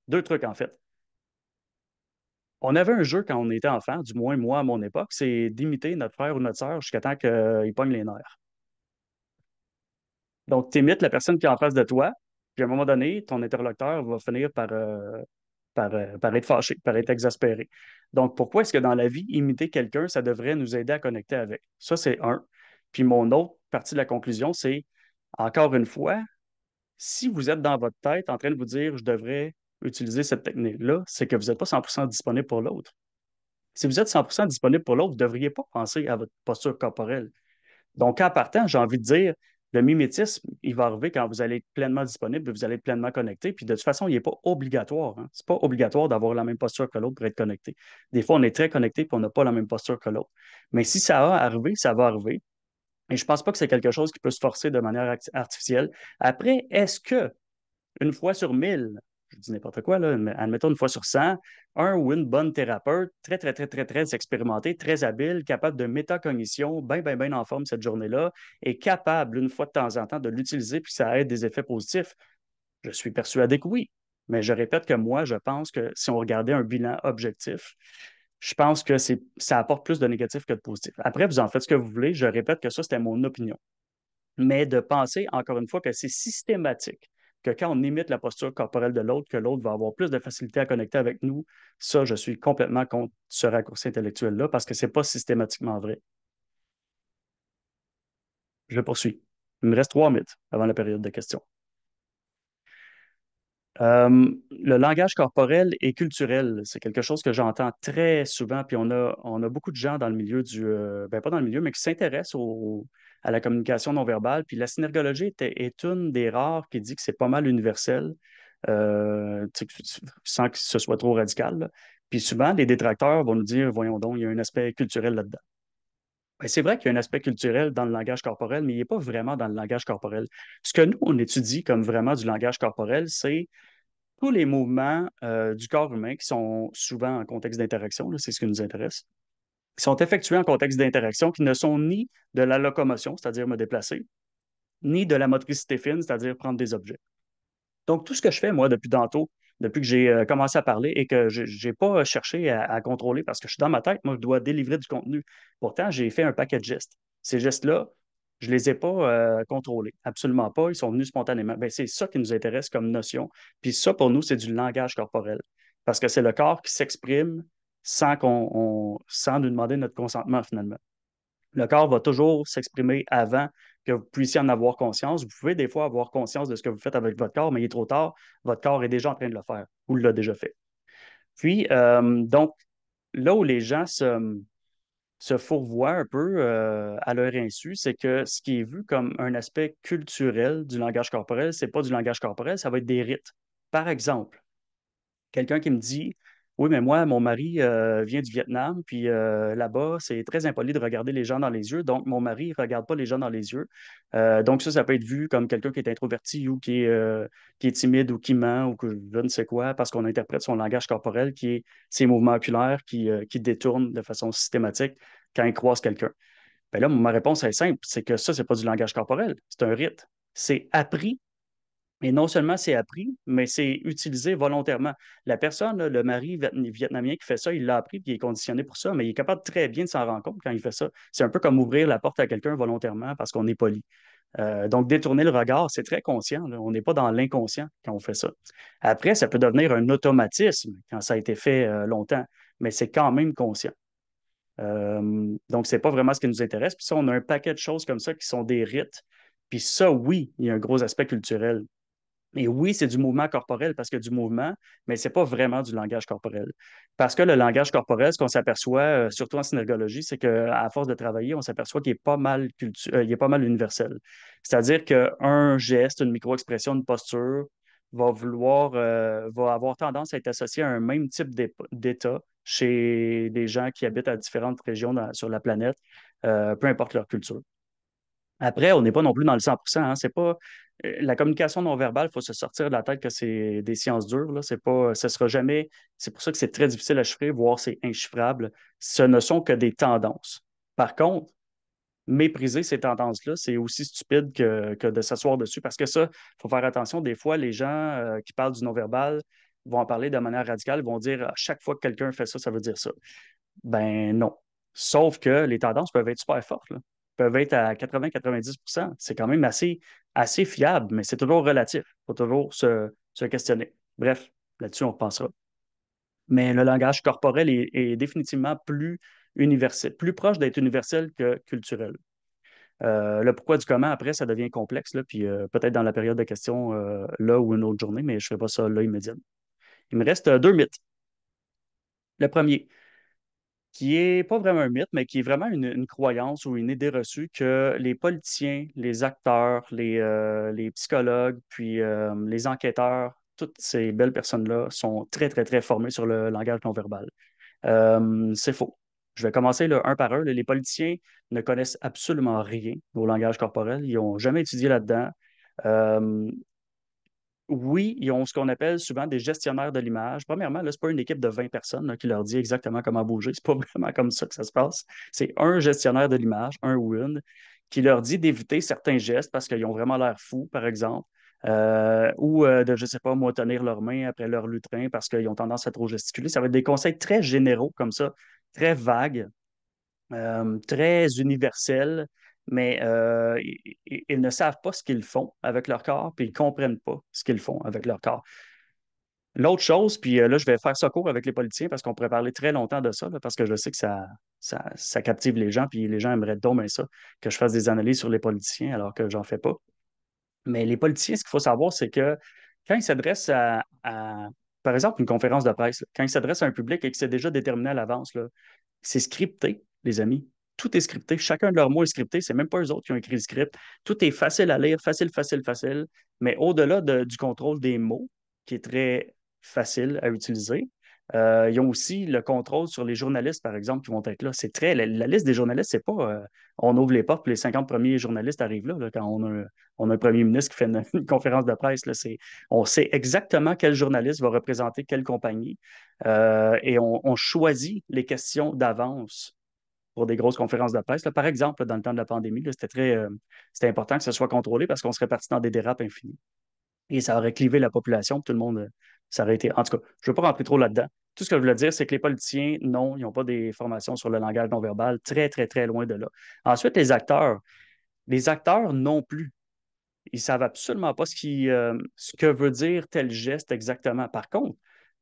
[SPEAKER 1] deux trucs en fait. On avait un jeu quand on était enfant, du moins moi à mon époque, c'est d'imiter notre frère ou notre sœur jusqu'à temps qu'il pogne les nerfs. Donc, tu imites la personne qui est en face de toi, puis à un moment donné, ton interlocuteur va finir par être fâché, par être exaspéré. Donc, pourquoi est-ce que dans la vie, imiter quelqu'un, ça devrait nous aider à connecter avec? Ça, c'est un. Puis mon autre partie de la conclusion, c'est, encore une fois, si vous êtes dans votre tête en train de vous dire, je devrais utiliser cette technique-là, c'est que vous n'êtes pas 100% disponible pour l'autre. Si vous êtes 100% disponible pour l'autre, vous ne devriez pas penser à votre posture corporelle. Donc, en partant, j'ai envie de dire, le mimétisme, il va arriver quand vous allez être pleinement disponible, vous allez être pleinement connecté. Puis de toute façon, il n'est pas obligatoire. Hein. Ce n'est pas obligatoire d'avoir la même posture que l'autre pour être connecté. Des fois, on est très connecté et on n'a pas la même posture que l'autre. Mais si ça va arriver, ça va arriver. Et je ne pense pas que c'est quelque chose qui peut se forcer de manière artificielle. Après, est-ce que une fois sur 1000, je dis n'importe quoi, là, mais admettons une fois sur 100, un ou une bonne thérapeute, très, très, très, très, très expérimentée, très habile, capable de métacognition, bien, bien, bien en forme cette journée-là, est capable, une fois de temps en temps, de l'utiliser puis ça a des effets positifs? Je suis persuadé que oui. Mais je répète que moi, je pense que si on regardait un bilan objectif, je pense que ça apporte plus de négatifs que de positifs. Après, vous en faites ce que vous voulez. Je répète que ça, c'était mon opinion, mais de penser, encore une fois, que c'est systématique, que quand on imite la posture corporelle de l'autre, que l'autre va avoir plus de facilité à connecter avec nous, ça, je suis complètement contre ce raccourci intellectuel-là parce que ce n'est pas systématiquement vrai. Je poursuis. Il me reste 3 mythes avant la période de questions. Le langage corporel et culturel, c'est quelque chose que j'entends très souvent, puis on a beaucoup de gens dans le milieu ben pas dans le milieu, mais qui s'intéressent à la communication non verbale. Puis la synergologie est une des rares qui dit que c'est pas mal universel, sans que ce soit trop radical, là. Puis souvent, les détracteurs vont nous dire, voyons donc, il y a un aspect culturel là-dedans. Ben, c'est vrai qu'il y a un aspect culturel dans le langage corporel, mais il n'est pas vraiment dans le langage corporel. Ce que nous, on étudie comme vraiment du langage corporel, c'est tous les mouvements du corps humain qui sont souvent en contexte d'interaction, là, c'est ce qui nous intéresse, qui sont effectués en contexte d'interaction, qui ne sont ni de la locomotion, c'est-à-dire me déplacer, ni de la motricité fine, c'est-à-dire prendre des objets. Donc, tout ce que je fais, moi, depuis tantôt, depuis que j'ai commencé à parler et que je n'ai pas cherché à contrôler parce que je suis dans ma tête, moi, je dois délivrer du contenu. Pourtant, j'ai fait un paquet de gestes. Ces gestes-là, je ne les ai pas contrôlés. Absolument pas. Ils sont venus spontanément. Ben, c'est ça qui nous intéresse comme notion. Puis ça, pour nous, c'est du langage corporel. Parce que c'est le corps qui s'exprime sans nous demander notre consentement, finalement. Le corps va toujours s'exprimer avant que vous puissiez en avoir conscience. Vous pouvez des fois avoir conscience de ce que vous faites avec votre corps, mais il est trop tard. Votre corps est déjà en train de le faire ou l'a déjà fait. Puis, donc, là où les gens se fourvoient un peu à leur insu, c'est que ce qui est vu comme un aspect culturel du langage corporel, c'est pas du langage corporel, ça va être des rites. Par exemple, quelqu'un qui me dit, oui, mais moi, mon mari vient du Vietnam, puis là-bas, c'est très impoli de regarder les gens dans les yeux. Donc, mon mari ne regarde pas les gens dans les yeux. Donc, ça peut être vu comme quelqu'un qui est introverti ou qui est timide ou qui ment ou que je ne sais quoi, parce qu'on interprète son langage corporel, qui est ses mouvements oculaires qui détournent de façon systématique quand il croise quelqu'un. Ben là, ma réponse est simple, c'est que ça, c'est pas du langage corporel, c'est un rite. C'est appris et non seulement c'est appris, mais c'est utilisé volontairement. La personne, là, le mari vietnamien qui fait ça, il l'a appris puis il est conditionné pour ça, mais il est capable très bien de s'en rendre compte quand il fait ça. C'est un peu comme ouvrir la porte à quelqu'un volontairement parce qu'on est poli. Donc, détourner le regard, c'est très conscient, là. On n'est pas dans l'inconscient quand on fait ça. Après, ça peut devenir un automatisme quand ça a été fait longtemps, mais c'est quand même conscient. Donc, c'est pas vraiment ce qui nous intéresse. Puis ça, on a un paquet de choses comme ça qui sont des rites. Puis ça, oui, il y a un gros aspect culturel. Et oui, c'est du mouvement corporel parce qu'il y a du mouvement, mais ce n'est pas vraiment du langage corporel. Parce que le langage corporel, ce qu'on s'aperçoit, surtout en synergologie, c'est qu'à force de travailler, on s'aperçoit qu'il est pas mal il est pas mal universel. C'est-à-dire qu'un geste, une micro-expression, une posture va avoir tendance à être associé à un même type d'état chez des gens qui habitent à différentes régions sur la planète, peu importe leur culture. Après, on n'est pas non plus dans le 100%, hein. C'est pas, la communication non verbale, il faut se sortir de la tête que c'est des sciences dures, là. C'est pas, ce sera jamais. C'est pour ça que c'est très difficile à chiffrer, voire c'est inchiffrable. Ce ne sont que des tendances. Par contre, mépriser ces tendances-là, c'est aussi stupide que de s'asseoir dessus parce que ça, il faut faire attention. Des fois, les gens qui parlent du non-verbal vont en parler de manière radicale, vont dire à chaque fois que quelqu'un fait ça, ça veut dire ça. Ben non. Sauf que les tendances peuvent être super fortes, là. Peuvent être à 80-90%. C'est quand même assez fiable, mais c'est toujours relatif. Il faut toujours se questionner. Bref, là-dessus, on repensera. Mais le langage corporel est définitivement plus universel, plus proche d'être universel que culturel. Le pourquoi du comment, après, ça devient complexe, là, puis peut-être dans la période de questions, là ou une autre journée, mais je ne ferai pas ça là immédiatement. Il me reste deux mythes. Le premier, qui est pas vraiment un mythe, mais qui est vraiment une croyance ou une idée reçue que les politiciens, les acteurs, les psychologues, puis les enquêteurs, toutes ces belles personnes-là sont très, très, très formées sur le langage non verbal. C'est faux. Je vais commencer là, un par un. Les politiciens ne connaissent absolument rien au langage corporel. Ils n'ont jamais étudié là-dedans. Euh, oui, ils ont ce qu'on appelle souvent des gestionnaires de l'image. Premièrement, là, ce n'est pas une équipe de 20 personnes là, qui leur dit exactement comment bouger. Ce n'est pas vraiment comme ça que ça se passe. C'est un gestionnaire de l'image, un ou une, qui leur dit d'éviter certains gestes parce qu'ils ont vraiment l'air fous, par exemple, ou de, je ne sais pas, moi, tenir leurs mains après leur lutrin parce qu'ils ont tendance à trop gesticuler. Ça va être des conseils très généraux comme ça, très vagues, très universels, mais ils ne savent pas ce qu'ils font avec leur corps, puis ils ne comprennent pas ce qu'ils font avec leur corps. L'autre chose, puis là, je vais faire ça court avec les politiciens parce qu'on pourrait parler très longtemps de ça, là, parce que je sais que ça captive les gens, puis les gens aimeraient donc bien ça, que je fasse des analyses sur les politiciens alors que j'en fais pas. Mais les politiciens, ce qu'il faut savoir, c'est que quand il s'adresse par exemple, une conférence de presse, là, quand il s'adresse à un public et que c'est déjà déterminé à l'avance, là, c'est scripté, les amis. Tout est scripté. Chacun de leurs mots est scripté. C'est même pas eux autres qui ont écrit le script. Tout est facile à lire, facile, facile, facile. Mais au-delà du contrôle des mots, qui est très facile à utiliser, ils ont aussi le contrôle sur les journalistes, par exemple, qui vont être là. C'est très, la liste des journalistes, c'est pas on ouvre les portes, puis les 50 premiers journalistes arrivent là, quand on a un premier ministre qui fait une, une conférence de presse. Là, on sait exactement quel journaliste va représenter quelle compagnie et on choisit les questions d'avance pour des grosses conférences de presse. Là, par exemple, dans le temps de la pandémie, là, c'était important que ce soit contrôlé parce qu'on serait parti dans des dérapes infinis. Et ça aurait clivé la population, puis tout le monde, ça aurait été. En tout cas, je ne veux pas rentrer trop là-dedans. Tout ce que je voulais dire, c'est que les politiciens, non, ils n'ont pas des formations sur le langage non verbal, très, très, très loin de là. Ensuite, les acteurs non plus. Ils ne savent absolument pas ce que veut dire tel geste exactement. Par contre,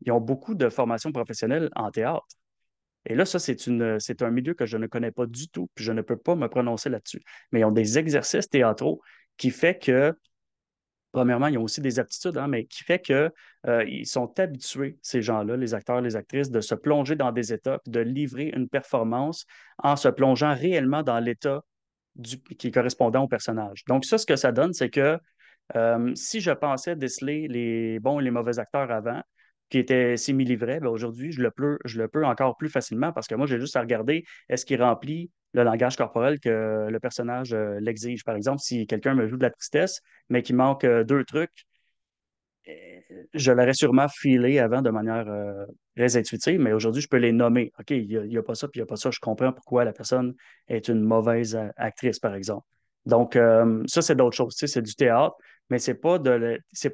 [SPEAKER 1] ils ont beaucoup de formations professionnelles en théâtre. Et là, ça, c'est un milieu que je ne connais pas du tout, puis je ne peux pas me prononcer là-dessus. Mais ils ont des exercices théâtraux qui fait que, premièrement, ils ont aussi des aptitudes, hein, mais qui fait que ils sont habitués, ces gens-là, les acteurs, les actrices, de se plonger dans des états, puis de livrer une performance en se plongeant réellement dans l'état qui est correspondant au personnage. Donc, ça, ce que ça donne, c'est que si je pensais déceler les bons et les mauvais acteurs avant, qui étaient semi-livrés, ben aujourd'hui, je le peux encore plus facilement parce que moi, j'ai juste à regarder est-ce qu'il remplit le langage corporel que le personnage l'exige. Par exemple, si quelqu'un me joue de la tristesse, mais qu'il manque deux trucs, je l'aurais sûrement filé avant de manière très intuitive, mais aujourd'hui, je peux les nommer. OK, il y a pas ça, puis il n'y a pas ça. Je comprends pourquoi la personne est une mauvaise actrice, par exemple. Donc, ça, c'est d'autres choses. Tu sais, c'est du théâtre, mais c'est pas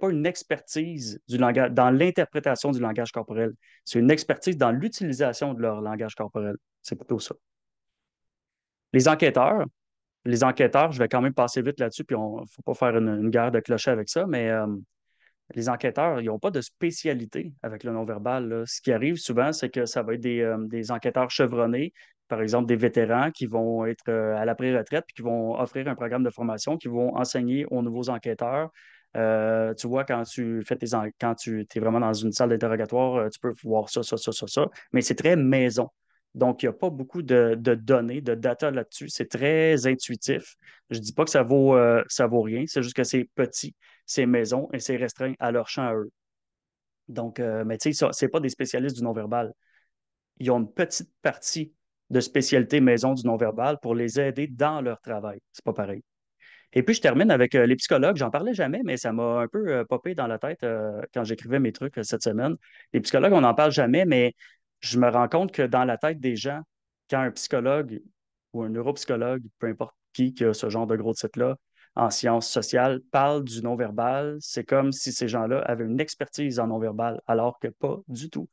[SPEAKER 1] une expertise du langage, dans l'interprétation du langage corporel. C'est une expertise dans l'utilisation de leur langage corporel. C'est plutôt ça. Les enquêteurs, les enquêteurs, je vais quand même passer vite là-dessus, puis il ne faut pas faire une guerre de clochers avec ça, mais les enquêteurs, ils n'ont pas de spécialité avec le non-verbal, là. Ce qui arrive souvent, c'est que ça va être des enquêteurs chevronnés, par exemple des vétérans qui vont être à la pré-retraite puis qui vont offrir un programme de formation, qui vont enseigner aux nouveaux enquêteurs. Tu vois, quand tu fais quand tu es vraiment dans une salle d'interrogatoire, tu peux voir ça, ça, ça, ça, ça, mais c'est très maison. Donc, il n'y a pas beaucoup de données, de data là-dessus. C'est très intuitif. Je ne dis pas que ça vaut rien, c'est juste que c'est petit, c'est maison et c'est restreint à leur champ à eux. Donc, mais tu sais, ce pas des spécialistes du non-verbal. Ils ont une petite partie de spécialité maison du non-verbal pour les aider dans leur travail. C'est pas pareil. Et puis, je termine avec les psychologues. J'en parlais jamais, mais ça m'a un peu popé dans la tête quand j'écrivais mes trucs cette semaine. Les psychologues, on n'en parle jamais, mais je me rends compte que dans la tête des gens, quand un psychologue ou un neuropsychologue, peu importe qui a ce genre de gros titre-là, en sciences sociales, parle du non-verbal, c'est comme si ces gens-là avaient une expertise en non-verbal, alors que pas du tout.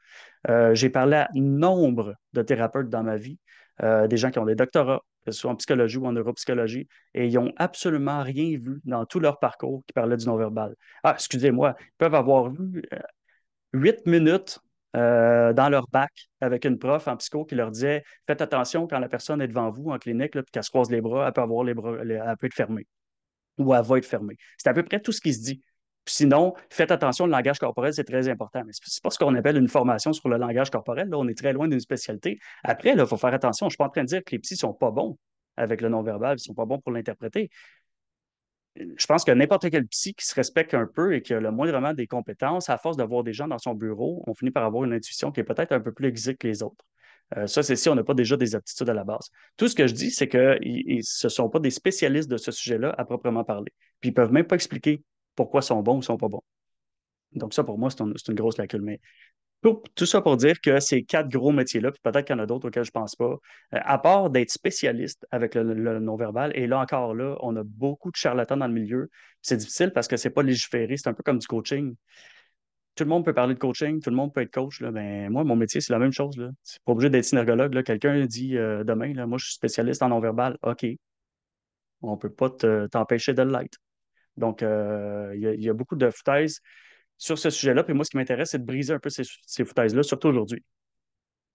[SPEAKER 1] J'ai parlé à nombre de thérapeutes dans ma vie, des gens qui ont des doctorats, que ce soit en psychologie ou en neuropsychologie, et ils n'ont absolument rien vu dans tout leur parcours qui parlait du non-verbal. Ah, excusez-moi, ils peuvent avoir vu 8 minutes dans leur bac avec une prof en psycho qui leur disait faites attention quand la personne est devant vous en clinique, là, puis qu'elle se croise les bras, elle peut avoir les bras, elle peut être fermée ou elle va être fermée. C'est à peu près tout ce qui se dit. Puis sinon, faites attention, le langage corporel, c'est très important. Mais c'est pas ce qu'on appelle une formation sur le langage corporel. Là, on est très loin d'une spécialité. Après, il faut faire attention. Je ne suis pas en train de dire que les psys ne sont pas bons avec le non-verbal, ils ne sont pas bons pour l'interpréter. Je pense que n'importe quel psy qui se respecte un peu et qui a le moindrement des compétences, à force de voir des gens dans son bureau, on finit par avoir une intuition qui est peut-être un peu plus aiguisée que les autres. Ça, c'est si on n'a pas déjà des aptitudes à la base. Tout ce que je dis, c'est qu'ils ne sont pas des spécialistes de ce sujet-là à proprement parler. Puis ils ne peuvent même pas expliquer pourquoi ils sont bons ou ne sont pas bons. Donc ça, pour moi, c'est une grosse lacune. Mais tout ça pour dire que ces quatre gros métiers-là, puis peut-être qu'il y en a d'autres auxquels je ne pense pas, à part d'être spécialiste avec le non-verbal, et là encore, là, on a beaucoup de charlatans dans le milieu. C'est difficile parce que c'est pas légiféré, c'est un peu comme du coaching. Tout le monde peut parler de coaching, tout le monde peut être coach. Là. Ben, moi, mon métier, c'est la même chose. Là. C'est pas obligé d'être synergologue. Là. Quelqu'un dit demain, là, moi, je suis spécialiste en non-verbal. OK, on peut pas t'empêcher de l'être. Donc, il y a beaucoup de foutaises sur ce sujet-là. Puis moi, ce qui m'intéresse, c'est de briser un peu ces foutaises-là, surtout aujourd'hui.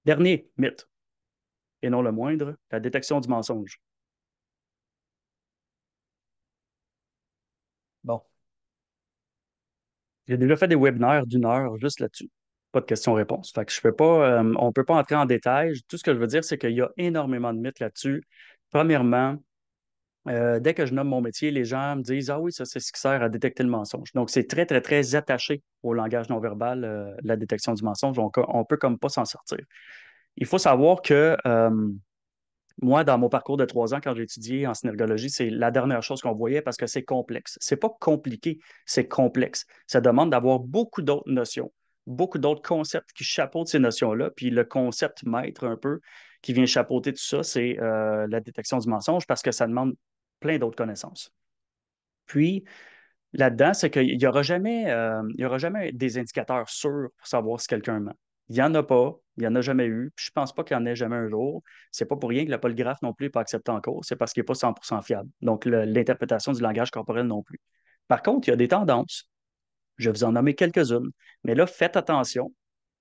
[SPEAKER 1] Dernier mythe, et non le moindre, la détection du mensonge. Bon, J'ai déjà fait des webinaires d'1 heure juste là-dessus. Pas de questions-réponses. Fait que je fais pas, on ne peut pas entrer en détail. Tout ce que je veux dire, c'est qu'il y a énormément de mythes là-dessus. Premièrement, dès que je nomme mon métier, les gens me disent: Ah oui, ça, c'est ce qui sert à détecter le mensonge. Donc, c'est très, très, très attaché au langage non verbal, la détection du mensonge. On peut comme pas s'en sortir. Il faut savoir que moi, dans mon parcours de 3 ans, quand j'ai étudié en synergologie, c'est la dernière chose qu'on voyait parce que c'est complexe. C'est pas compliqué, c'est complexe. Ça demande d'avoir beaucoup d'autres notions, beaucoup d'autres concepts qui chapeautent ces notions-là. Puis le concept maître un peu qui vient chapeauter tout ça, c'est la détection du mensonge parce que ça demande plein d'autres connaissances. Puis, là-dedans, c'est qu'il n'y aura jamais des indicateurs sûrs pour savoir si quelqu'un ment. Il n'y en a pas, il n'y en a jamais eu, puis je ne pense pas qu'il y en ait jamais un jour. C'est pas pour rien que le polygraphe non plus n'est pas accepté en cours, c'est parce qu'il n'est pas 100% fiable. Donc, l'interprétation du langage corporel non plus. Par contre, il y a des tendances. Je vais vous en nommer quelques-unes, mais là, faites attention.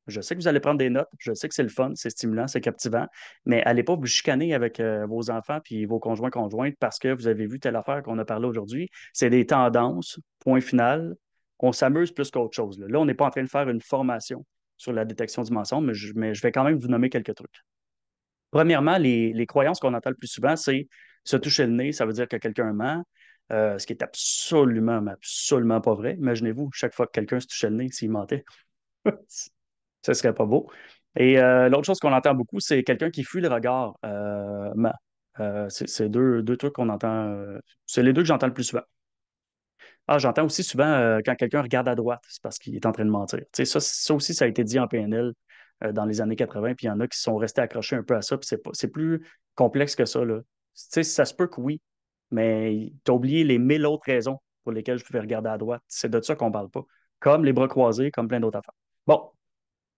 [SPEAKER 1] Je sais que vous allez prendre des notes, je sais que c'est le fun, c'est stimulant, c'est captivant, mais allez pas vous chicaner avec vos enfants puis vos conjoints conjointes parce que vous avez vu telle affaire qu'on a parlé aujourd'hui. C'est des tendances, point final. On s'amuse plus qu'autre chose. Là, on n'est pas en train de faire une formation sur la détection du mensonge, mais je vais quand même vous nommer quelques trucs. Premièrement, les croyances qu'on entend le plus souvent, c'est se toucher le nez, ça veut dire que quelqu'un ment, ce qui est absolument, mais absolument pas vrai. Imaginez-vous, chaque fois que quelqu'un se touchait le nez, s'il mentait. Ce serait pas beau. Et l'autre chose qu'on entend beaucoup, c'est quelqu'un qui fuit le regard. C'est deux trucs qu'on entend. C'est les deux que j'entends le plus souvent. Ah, j'entends aussi souvent quand quelqu'un regarde à droite, c'est parce qu'il est en train de mentir. Tu sais, ça aussi, ça a été dit en PNL dans les années 80, puis il y en a qui sont restés accrochés un peu à ça, puis c'est plus complexe que ça, là. Tu sais, ça se peut que oui, mais tu as oublié les 1000 autres raisons pour lesquelles je pouvais regarder à droite. C'est de ça qu'on parle pas. Comme les bras croisés, comme plein d'autres affaires. Bon,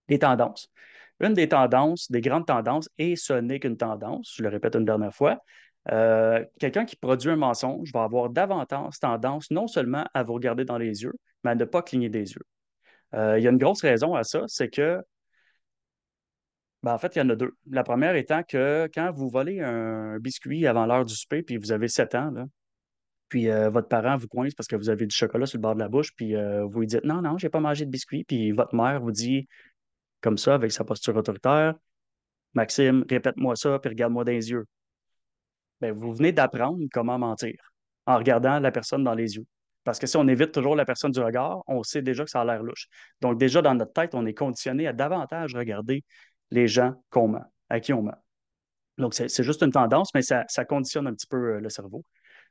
[SPEAKER 1] les tendances. Une des tendances, des grandes tendances, et ce n'est qu'une tendance, je le répète une dernière fois, quelqu'un qui produit un mensonge va avoir davantage tendance non seulement à vous regarder dans les yeux, mais à ne pas cligner des yeux. Il y a une grosse raison à ça, c'est que, ben, en fait, il y en a deux. La première étant que quand vous volez un biscuit avant l'heure du souper, puis vous avez 7 ans, là, puis votre parent vous coince parce que vous avez du chocolat sur le bord de la bouche, puis vous lui dites: Non, non, j'ai pas mangé de biscuit, puis votre mère vous dit comme ça, avec sa posture autoritaire: Maxime, répète-moi ça, puis regarde-moi dans les yeux. Bien, vous venez d'apprendre comment mentir en regardant la personne dans les yeux. Parce que si on évite toujours la personne du regard, on sait déjà que ça a l'air louche. Donc, déjà, dans notre tête, on est conditionné à davantage regarder les gens qu'on ment, à qui on ment. Donc, c'est juste une tendance, mais ça conditionne un petit peu le cerveau.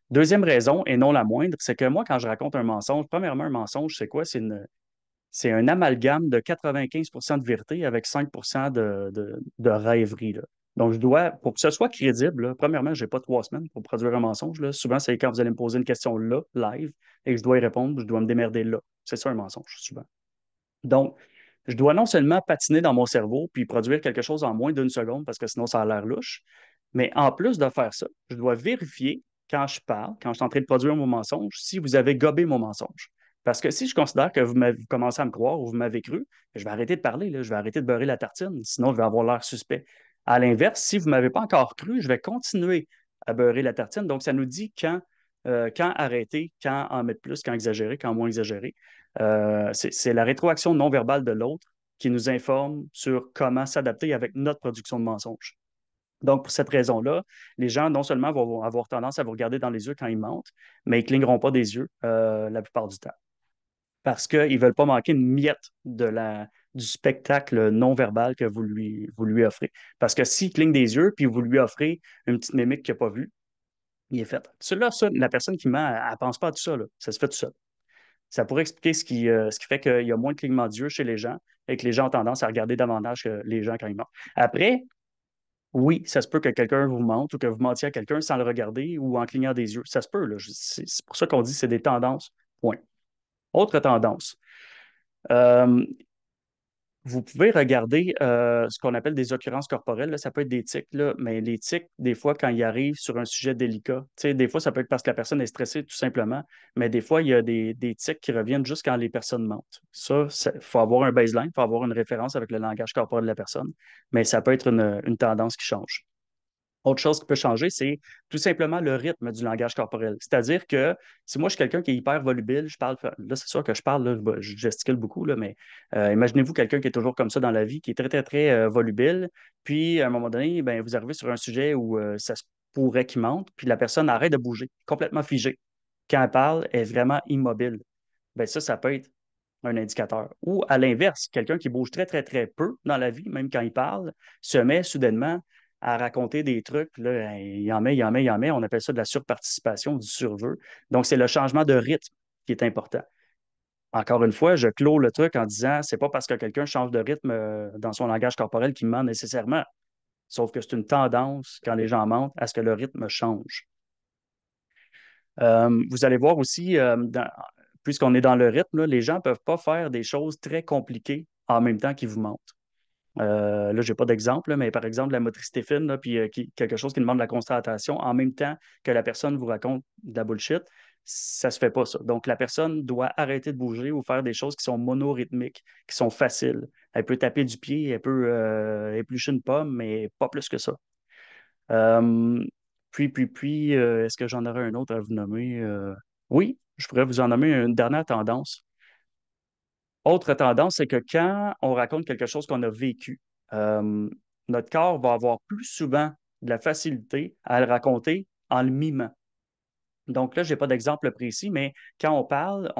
[SPEAKER 1] Deuxième raison, et non la moindre, c'est que moi, quand je raconte un mensonge, premièrement, un mensonge, c'est quoi? C'est un amalgame de 95% de vérité avec 5% de rêverie, là. Donc, pour que ce soit crédible, là, premièrement, je n'ai pas 3 semaines pour produire un mensonge, là. Souvent, c'est quand vous allez me poser une question là, live, et que je dois y répondre, je dois me démerder là. C'est ça un mensonge, souvent. Donc, je dois non seulement patiner dans mon cerveau puis produire quelque chose en moins d'1 seconde parce que sinon ça a l'air louche, mais en plus de faire ça, je dois vérifier quand je parle, quand je suis en train de produire mon mensonge, si vous avez gobé mon mensonge. Parce que si je considère que vous commencez à me croire ou vous m'avez cru, je vais arrêter de parler, là, je vais arrêter de beurrer la tartine, sinon je vais avoir l'air suspect. À l'inverse, si vous ne m'avez pas encore cru, je vais continuer à beurrer la tartine. Donc, ça nous dit quand arrêter, quand en mettre plus, quand exagérer, quand moins exagérer. C'est la rétroaction non verbale de l'autre qui nous informe sur comment s'adapter avec notre production de mensonges. Donc, pour cette raison-là, les gens, non seulement vont avoir tendance à vous regarder dans les yeux quand ils mentent, mais ils ne cligneront pas des yeux la plupart du temps. Parce qu'ils ne veulent pas manquer une miette du spectacle non verbal que vous lui offrez. Parce que s'il cligne des yeux, puis vous lui offrez une petite mimique qu'il n'a pas vue, il est fait. Celui-là, la personne qui ment, elle ne pense pas à tout ça, là. Ça se fait tout seul. Ça pourrait expliquer ce qui fait qu'il y a moins de clignement d'yeux chez les gens et que les gens ont tendance à regarder davantage que les gens quand ils mentent. Après, oui, ça se peut que quelqu'un vous mente ou que vous mentiez à quelqu'un sans le regarder ou en clignant des yeux. Ça se peut, là. C'est pour ça qu'on dit que c'est des tendances. Point. Autre tendance. Euh, Vous pouvez regarder ce qu'on appelle des occurrences corporelles. Là. Ça peut être des tics, là, mais les tics, des fois, quand ils arrivent sur un sujet délicat, tu sais, des fois, ça peut être parce que la personne est stressée, tout simplement, mais des fois, il y a des tics qui reviennent juste quand les personnes mentent. Ça, il faut avoir un baseline, il faut avoir une référence avec le langage corporel de la personne, mais ça peut être une tendance qui change. Autre chose qui peut changer, c'est tout simplement le rythme du langage corporel. C'est-à-dire que si moi, je suis quelqu'un qui est hyper volubile, je parle, là, c'est sûr que je parle, là, je gesticule beaucoup, là, mais imaginez-vous quelqu'un qui est toujours comme ça dans la vie, qui est très, très, très volubile, puis à un moment donné, ben, vous arrivez sur un sujet où ça se pourrait qu'il mente, puis la personne arrête de bouger, complètement figée. Quand elle parle, elle est vraiment immobile. Ben, ça peut être un indicateur. Ou à l'inverse, quelqu'un qui bouge très, très, très peu dans la vie, même quand il parle, se met soudainement à raconter des trucs, là, il en met, il en met, il en met. On appelle ça de la surparticipation, du surjeu. Donc, c'est le changement de rythme qui est important. Encore une fois, je clôt le truc en disant, c'est pas parce que quelqu'un change de rythme dans son langage corporel qu'il ment nécessairement. Sauf que c'est une tendance, quand les gens mentent, à ce que le rythme change. Vous allez voir aussi, puisqu'on est dans le rythme, là, les gens ne peuvent pas faire des choses très compliquées en même temps qu'ils vous mentent. Là, je n'ai pas d'exemple, là, mais par exemple, la motricité fine, là, puis quelque chose qui demande de la concentration en même temps que la personne vous raconte de la bullshit, ça ne se fait pas, ça. Donc, la personne doit arrêter de bouger ou faire des choses qui sont monorythmiques, qui sont faciles. Elle peut taper du pied, elle peut éplucher une pomme, mais pas plus que ça. Euh, est-ce que j'en aurais un autre à vous nommer? Oui, je pourrais vous en nommer une dernière tendance. Autre tendance, c'est que quand on raconte quelque chose qu'on a vécu, euh, notre corps va avoir plus souvent de la facilité à le raconter en le mimant. Donc là, je n'ai pas d'exemple précis, mais quand on parle,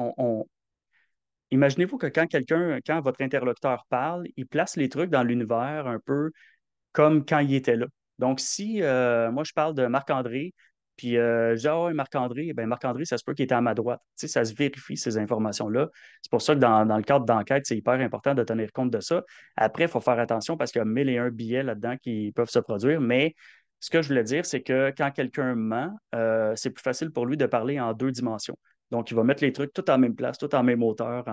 [SPEAKER 1] imaginez-vous que quand votre interlocuteur parle, il place les trucs dans l'univers un peu comme quand il était là. Donc, si moi, je parle de Marc-André, puis je dis, ah ouais, Marc-André, ben Marc-André, ça se peut qu'il était à ma droite. Tu sais, ça se vérifie, ces informations-là. C'est pour ça que dans le cadre d'enquête, c'est hyper important de tenir compte de ça. Après, il faut faire attention parce qu'il y a mille et un billets là-dedans qui peuvent se produire. Mais ce que je voulais dire, c'est que quand quelqu'un ment, c'est plus facile pour lui de parler en deux dimensions. Donc, il va mettre les trucs tout en même place, tout en même hauteur,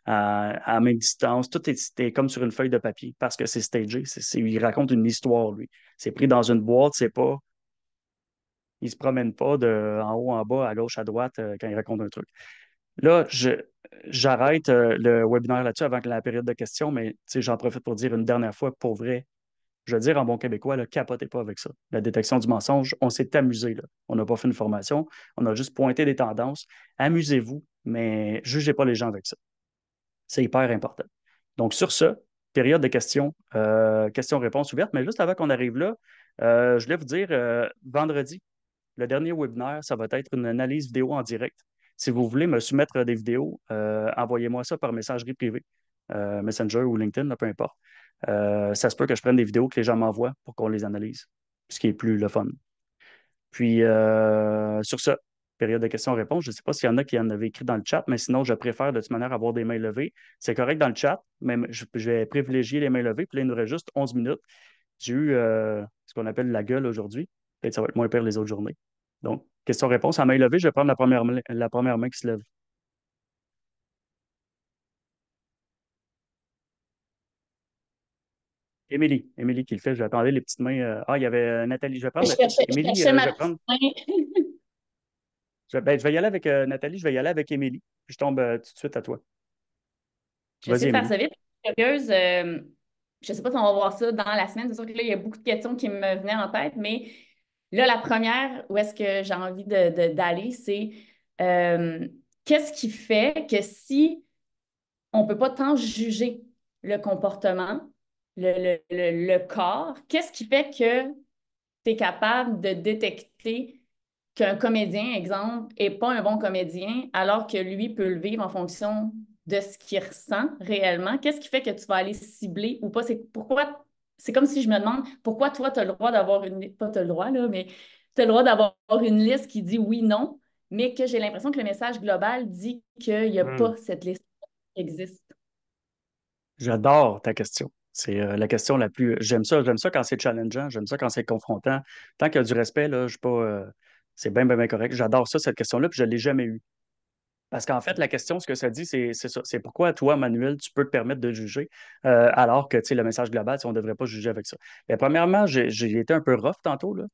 [SPEAKER 1] à même distance. Tout est comme sur une feuille de papier parce que c'est stagé. Il raconte une histoire, lui. C'est pris dans une boîte, c'est pas. Il se promène pas de en haut, en bas, à gauche, à droite quand il raconte un truc. Là, j'arrête le webinaire là-dessus avant que la période de questions, mais tu sais, j'en profite pour dire une dernière fois, pour vrai, je veux dire en bon québécois, là, capotez pas avec ça. La détection du mensonge, on s'est amusé, là. On n'a pas fait une formation, on a juste pointé des tendances. Amusez-vous, mais jugez pas les gens avec ça. C'est hyper important. Donc, sur ce, période de questions, questions-réponses ouvertes. Mais juste avant qu'on arrive là, je voulais vous dire, vendredi, le dernier webinaire, ça va être une analyse vidéo en direct. Si vous voulez me soumettre des vidéos, envoyez-moi ça par messagerie privée, Messenger ou LinkedIn, là, peu importe. Ça se peut que je prenne des vidéos que les gens m'envoient pour qu'on les analyse, ce qui est plus le fun. Puis, sur ce, période de questions-réponses, je ne sais pas s'il y en a qui en avaient écrit dans le chat, mais sinon, je préfère de toute manière avoir des mains levées. C'est correct dans le chat, mais je vais privilégier les mains levées. Puis là, il nous reste juste 11 minutes. J'ai eu ce qu'on appelle la gueule aujourd'hui. Peut-être que ça va être moins pire les autres journées. Donc, question-réponse à main levée, je vais prendre la première main qui se lève. Émilie qui le fait. Je vais attendre les petites mains. Il y avait Nathalie. Je vais
[SPEAKER 2] Je
[SPEAKER 1] prendre.
[SPEAKER 2] cherchais, je
[SPEAKER 1] Émilie,
[SPEAKER 2] cherchais
[SPEAKER 1] je
[SPEAKER 2] ma
[SPEAKER 1] vais
[SPEAKER 2] petite
[SPEAKER 1] prendre.
[SPEAKER 2] main.
[SPEAKER 1] Ben, je vais y aller avec Nathalie, je vais y aller avec Émilie. Puis je tombe tout de suite à toi.
[SPEAKER 2] Je vais
[SPEAKER 1] Vas-y,
[SPEAKER 2] essayer de faire
[SPEAKER 1] Émilie.
[SPEAKER 2] ça vite. Je suis curieuse. Je ne sais pas si on va voir ça dans la semaine. C'est sûr que là, il y a beaucoup de questions qui me venaient en tête, mais là, la première où est-ce que j'ai envie d'aller, c'est euh, qu'est-ce qui fait que si on ne peut pas tant juger le comportement, le corps, qu'est-ce qui fait que tu es capable de détecter qu'un comédien, exemple, n'est pas un bon comédien, alors que lui peut le vivre en fonction de ce qu'il ressent réellement? Qu'est-ce qui fait que tu vas aller cibler ou pas? C'est comme si je me demande pourquoi toi, tu as le droit d'avoir pas tu as le droit, là, mais tu as le droit d'avoir une liste qui dit oui, non, mais que j'ai l'impression que le message global dit qu'il n'y a
[SPEAKER 1] Hmm.
[SPEAKER 2] pas cette liste qui existe.
[SPEAKER 1] J'adore ta question. C'est la question la plus. J'aime ça quand c'est challengeant, j'aime ça quand c'est confrontant. Tant qu'il y a du respect, là, je suis pas. C'est bien, bien, bien correct. J'adore ça, cette question-là, puis je ne l'ai jamais eue. Parce qu'en fait, la question, ce que ça dit, c'est ça. C'est pourquoi toi, Manuel, tu peux te permettre de juger, alors que tu sais, le message global, on ne devrait pas juger avec ça. Mais premièrement, j'ai été un peu rough tantôt, là.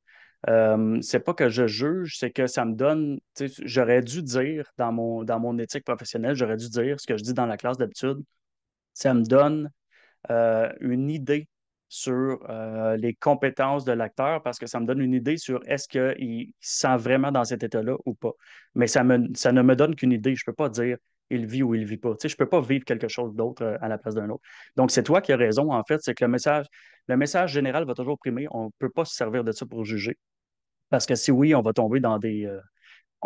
[SPEAKER 1] C'est pas que je juge, c'est que ça me donne. Tu sais, j'aurais dû dire dans mon éthique professionnelle, j'aurais dû dire ce que je dis dans la classe d'habitude. Ça me donne une idée sur les compétences de l'acteur parce que ça me donne une idée sur est-ce qu'il se sent vraiment dans cet état-là ou pas. Mais ça ne me donne qu'une idée. Je ne peux pas dire il vit ou il ne vit pas. Tu sais, je ne peux pas vivre quelque chose d'autre à la place d'un autre. Donc, c'est toi qui as raison, en fait, c'est que le message général va toujours primer. On ne peut pas se servir de ça pour juger. Parce que si oui, on va tomber dans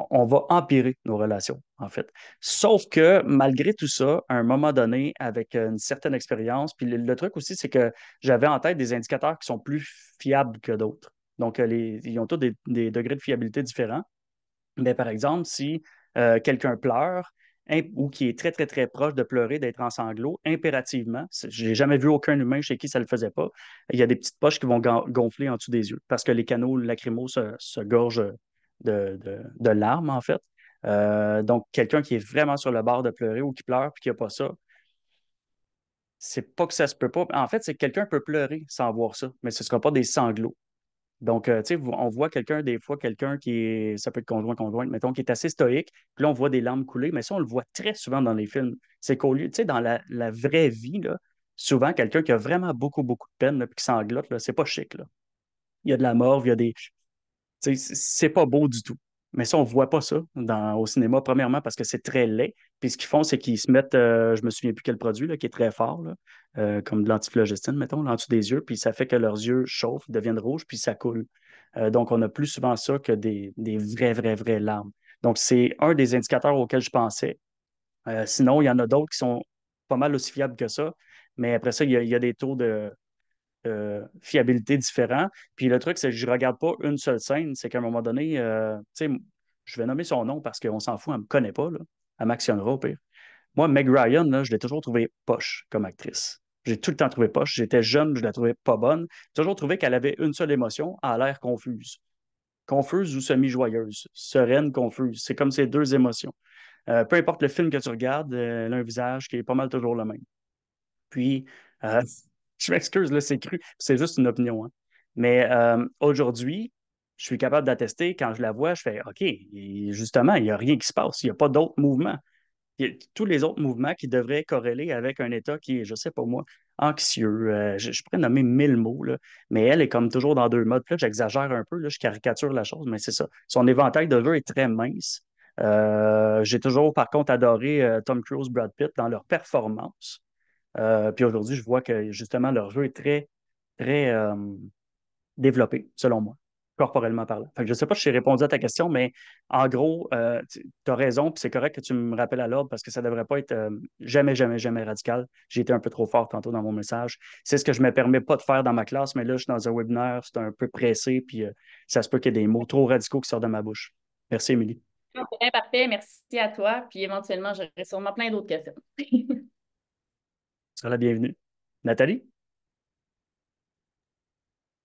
[SPEAKER 1] on va empirer nos relations, en fait. Sauf que malgré tout ça, à un moment donné, avec une certaine expérience, puis le truc aussi, c'est que j'avais en tête des indicateurs qui sont plus fiables que d'autres. Donc, ils ont tous des degrés de fiabilité différents. Mais par exemple, si quelqu'un pleure ou qui est très, très, très proche de pleurer, d'être en sanglots, impérativement, j'ai jamais vu aucun humain chez qui ça ne le faisait pas, il y a des petites poches qui vont gonfler en dessous des yeux parce que les canaux lacrymaux se gorgent de larmes, en fait. Donc, quelqu'un qui est vraiment sur le bord de pleurer ou qui pleure puis qui n'a pas ça, c'est pas que ça se peut pas. En fait, c'est que quelqu'un peut pleurer sans voir ça, mais ce ne sera pas des sanglots. Donc, tu sais, on voit quelqu'un, des fois, quelqu'un qui est, ça peut être conjoint, conjointe, mettons, qui est assez stoïque, puis là, on voit des larmes couler, mais ça, on le voit très souvent dans les films. C'est qu'au lieu, tu sais, dans la vraie vie, là, souvent, quelqu'un qui a vraiment beaucoup, beaucoup de peine, là, puis qui sanglote, là, c'est pas chic, là. Il y a de la morve, il y a des, tu sais, c'est pas beau du tout. Mais ça, on ne voit pas ça au cinéma, premièrement, parce que c'est très laid. Puis ce qu'ils font, c'est qu'ils se mettent, je me souviens plus quel produit, là, qui est très fort, là, comme de l'antiflogestine, mettons, là, en dessous des yeux, puis ça fait que leurs yeux chauffent, deviennent rouges, puis ça coule. Donc, on a plus souvent ça que des vraies, vraies, vraies larmes. Donc, c'est un des indicateurs auxquels je pensais. Sinon, il y en a d'autres qui sont pas mal aussi fiables que ça. Mais après ça, il y a des taux de fiabilité différents. Puis le truc, c'est que je ne regarde pas une seule scène. C'est qu'à un moment donné, tu sais, je vais nommer son nom parce qu'on s'en fout, elle ne me connaît pas, là. Elle m'actionnera au pire. Moi, Meg Ryan, là, je l'ai toujours trouvée poche comme actrice. J'ai tout le temps trouvé poche. J'étais jeune, je la trouvais pas bonne. J'ai toujours trouvé qu'elle avait une seule émotion, elle a l'air confuse. Confuse ou semi-joyeuse. Sereine, confuse. C'est comme ces deux émotions. Peu importe le film que tu regardes, elle a un visage qui est pas mal toujours le même. Puis, euh, je m'excuse, là, c'est cru, c'est juste une opinion, hein. Mais aujourd'hui, je suis capable d'attester, quand je la vois, je fais OK, justement, il n'y a rien qui se passe, il n'y a pas d'autres mouvements. Il y a tous les autres mouvements qui devraient corréler avec un état qui est, je sais pas moi, anxieux. Je pourrais nommer 1000 mots, là, mais elle est comme toujours dans deux modes. Puis là, j'exagère un peu, là, je caricature la chose, mais c'est ça. Son éventail de jeux est très mince. J'ai toujours, par contre, adoré Tom Cruise, Brad Pitt dans leur performance. Puis aujourd'hui, je vois que justement, leur jeu est très, très développé, selon moi, corporellement parlant. Fait que je ne sais pas si j'ai répondu à ta question, mais en gros, tu as raison, puis c'est correct que tu me rappelles à l'ordre parce que ça ne devrait pas être jamais, jamais, jamais radical. J'ai été un peu trop fort tantôt dans mon message. C'est ce que je ne me permets pas de faire dans ma classe, mais là, je suis dans un webinaire, c'est un peu pressé, puis ça se peut qu'il y ait des mots trop radicaux qui sortent de ma bouche. Merci, Émilie.
[SPEAKER 2] Bien, parfait, merci à toi. Puis éventuellement, j'aurai sûrement plein d'autres questions.
[SPEAKER 1] Tu seras la bienvenue. Nathalie?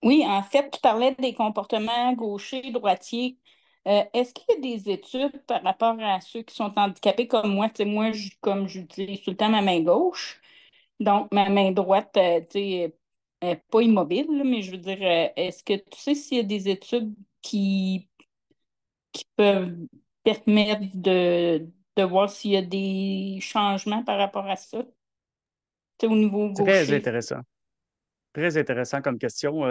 [SPEAKER 3] Oui, en fait, tu parlais des comportements gauchers, droitiers. Est-ce qu'il y a des études par rapport à ceux qui sont handicapés comme moi? Tu sais, moi, comme j'utilise tout le temps ma main gauche, donc ma main droite, tu sais, est pas immobile, là, mais je veux dire, est-ce que tu sais s'il y a des études qui peuvent permettre de voir s'il y a des changements par rapport à ça, tu sais, au niveau
[SPEAKER 1] Très
[SPEAKER 3] gaucher?
[SPEAKER 1] intéressant. Très intéressant comme question.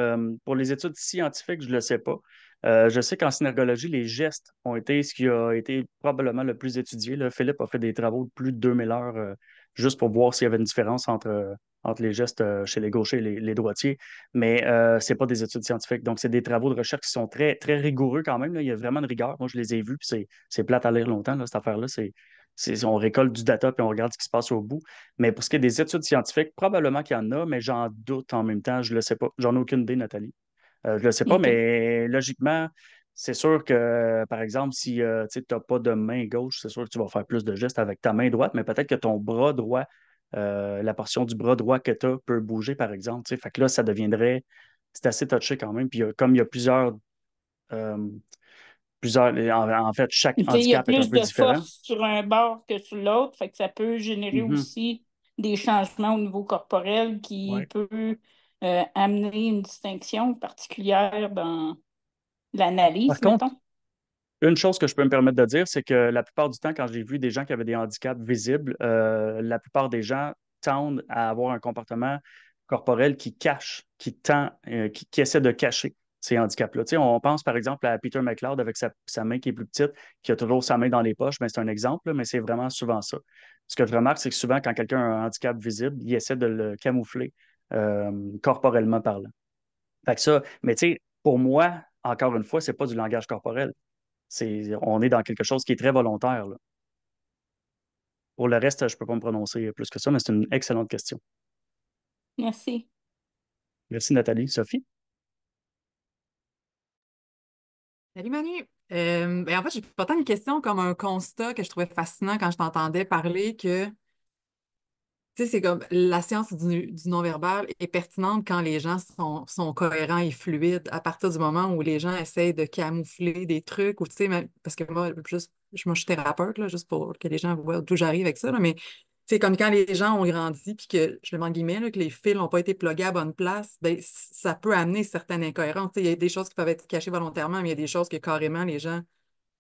[SPEAKER 1] Pour les études scientifiques, je ne le sais pas. Je sais qu'en synergologie, les gestes ont été ce qui a été probablement le plus étudié, là. Philippe a fait des travaux de plus de 2000 heures juste pour voir s'il y avait une différence entre les gestes chez les gauchers et les droitiers. Mais ce n'est pas des études scientifiques. Donc, c'est des travaux de recherche qui sont très, très rigoureux quand même, là. Il y a vraiment de rigueur. Moi, je les ai vus, puis c'est plate à lire longtemps, là, cette affaire-là. On récolte du data, puis on regarde ce qui se passe au bout. Mais pour ce qui est des études scientifiques, probablement qu'il y en a, mais j'en doute en même temps. Je ne le sais pas. J'en ai aucune idée, Nathalie. Je ne le sais pas,
[SPEAKER 3] OK.
[SPEAKER 1] mais logiquement, c'est sûr que, par exemple, si tu n'as pas de main gauche, c'est sûr que tu vas faire plus de gestes avec ta main droite, mais peut-être que ton bras droit, la portion du bras droit que tu as peut bouger, par exemple. Tu sais. Fait que là, ça deviendrait. C'est assez touché quand même. Puis comme il y a euh, en fait, chaque
[SPEAKER 3] Tu sais, il y a
[SPEAKER 1] handicap est un
[SPEAKER 3] plus
[SPEAKER 1] peu
[SPEAKER 3] de
[SPEAKER 1] différent.
[SPEAKER 3] force sur un bord que sur l'autre, fait que ça peut générer
[SPEAKER 1] Mhm.
[SPEAKER 3] aussi des changements au niveau corporel qui
[SPEAKER 1] Ouais.
[SPEAKER 3] peut amener une distinction particulière dans
[SPEAKER 1] Par
[SPEAKER 3] l'analyse,
[SPEAKER 1] contre,
[SPEAKER 3] mettons.
[SPEAKER 1] une chose que je peux me permettre de dire, c'est que la plupart du temps, quand j'ai vu des gens qui avaient des handicaps visibles, la plupart des gens tendent à avoir un comportement corporel qui cache, qui tend, qui essaie de cacher ces handicaps-là. Tu sais, on pense par exemple à Peter McLeod avec sa main qui est plus petite, qui a toujours sa main dans les poches. Ben, c'est un exemple, là, mais c'est vraiment souvent ça. Ce que je remarque, c'est que souvent, quand quelqu'un a un handicap visible, il essaie de le camoufler corporellement parlant. Fait que ça, mais tu sais, pour moi, encore une fois, c'est pas du langage corporel. On est dans quelque chose qui est très volontaire, là. Pour le reste, je ne peux pas me prononcer plus que ça, mais c'est une excellente question.
[SPEAKER 3] Merci.
[SPEAKER 1] Merci, Nathalie. Sophie?
[SPEAKER 4] Salut Manu. En fait, j'ai pas tant une question comme un constat que je trouvais fascinant quand je t'entendais parler que, tu sais, c'est comme la science du non-verbal est pertinente quand les gens sont cohérents et fluides à partir du moment où les gens essayent de camoufler des trucs ou, tu sais, parce que moi, moi, je suis thérapeute, là, juste pour que les gens voient d'où j'arrive avec ça, là, mais c'est comme quand les gens ont grandi puis que, je le mets en guillemets, là, que les fils n'ont pas été plugués à bonne place, ben, ça peut amener certaines incohérences. Tu sais, il y a des choses qui peuvent être cachées volontairement, mais il y a des choses que carrément les gens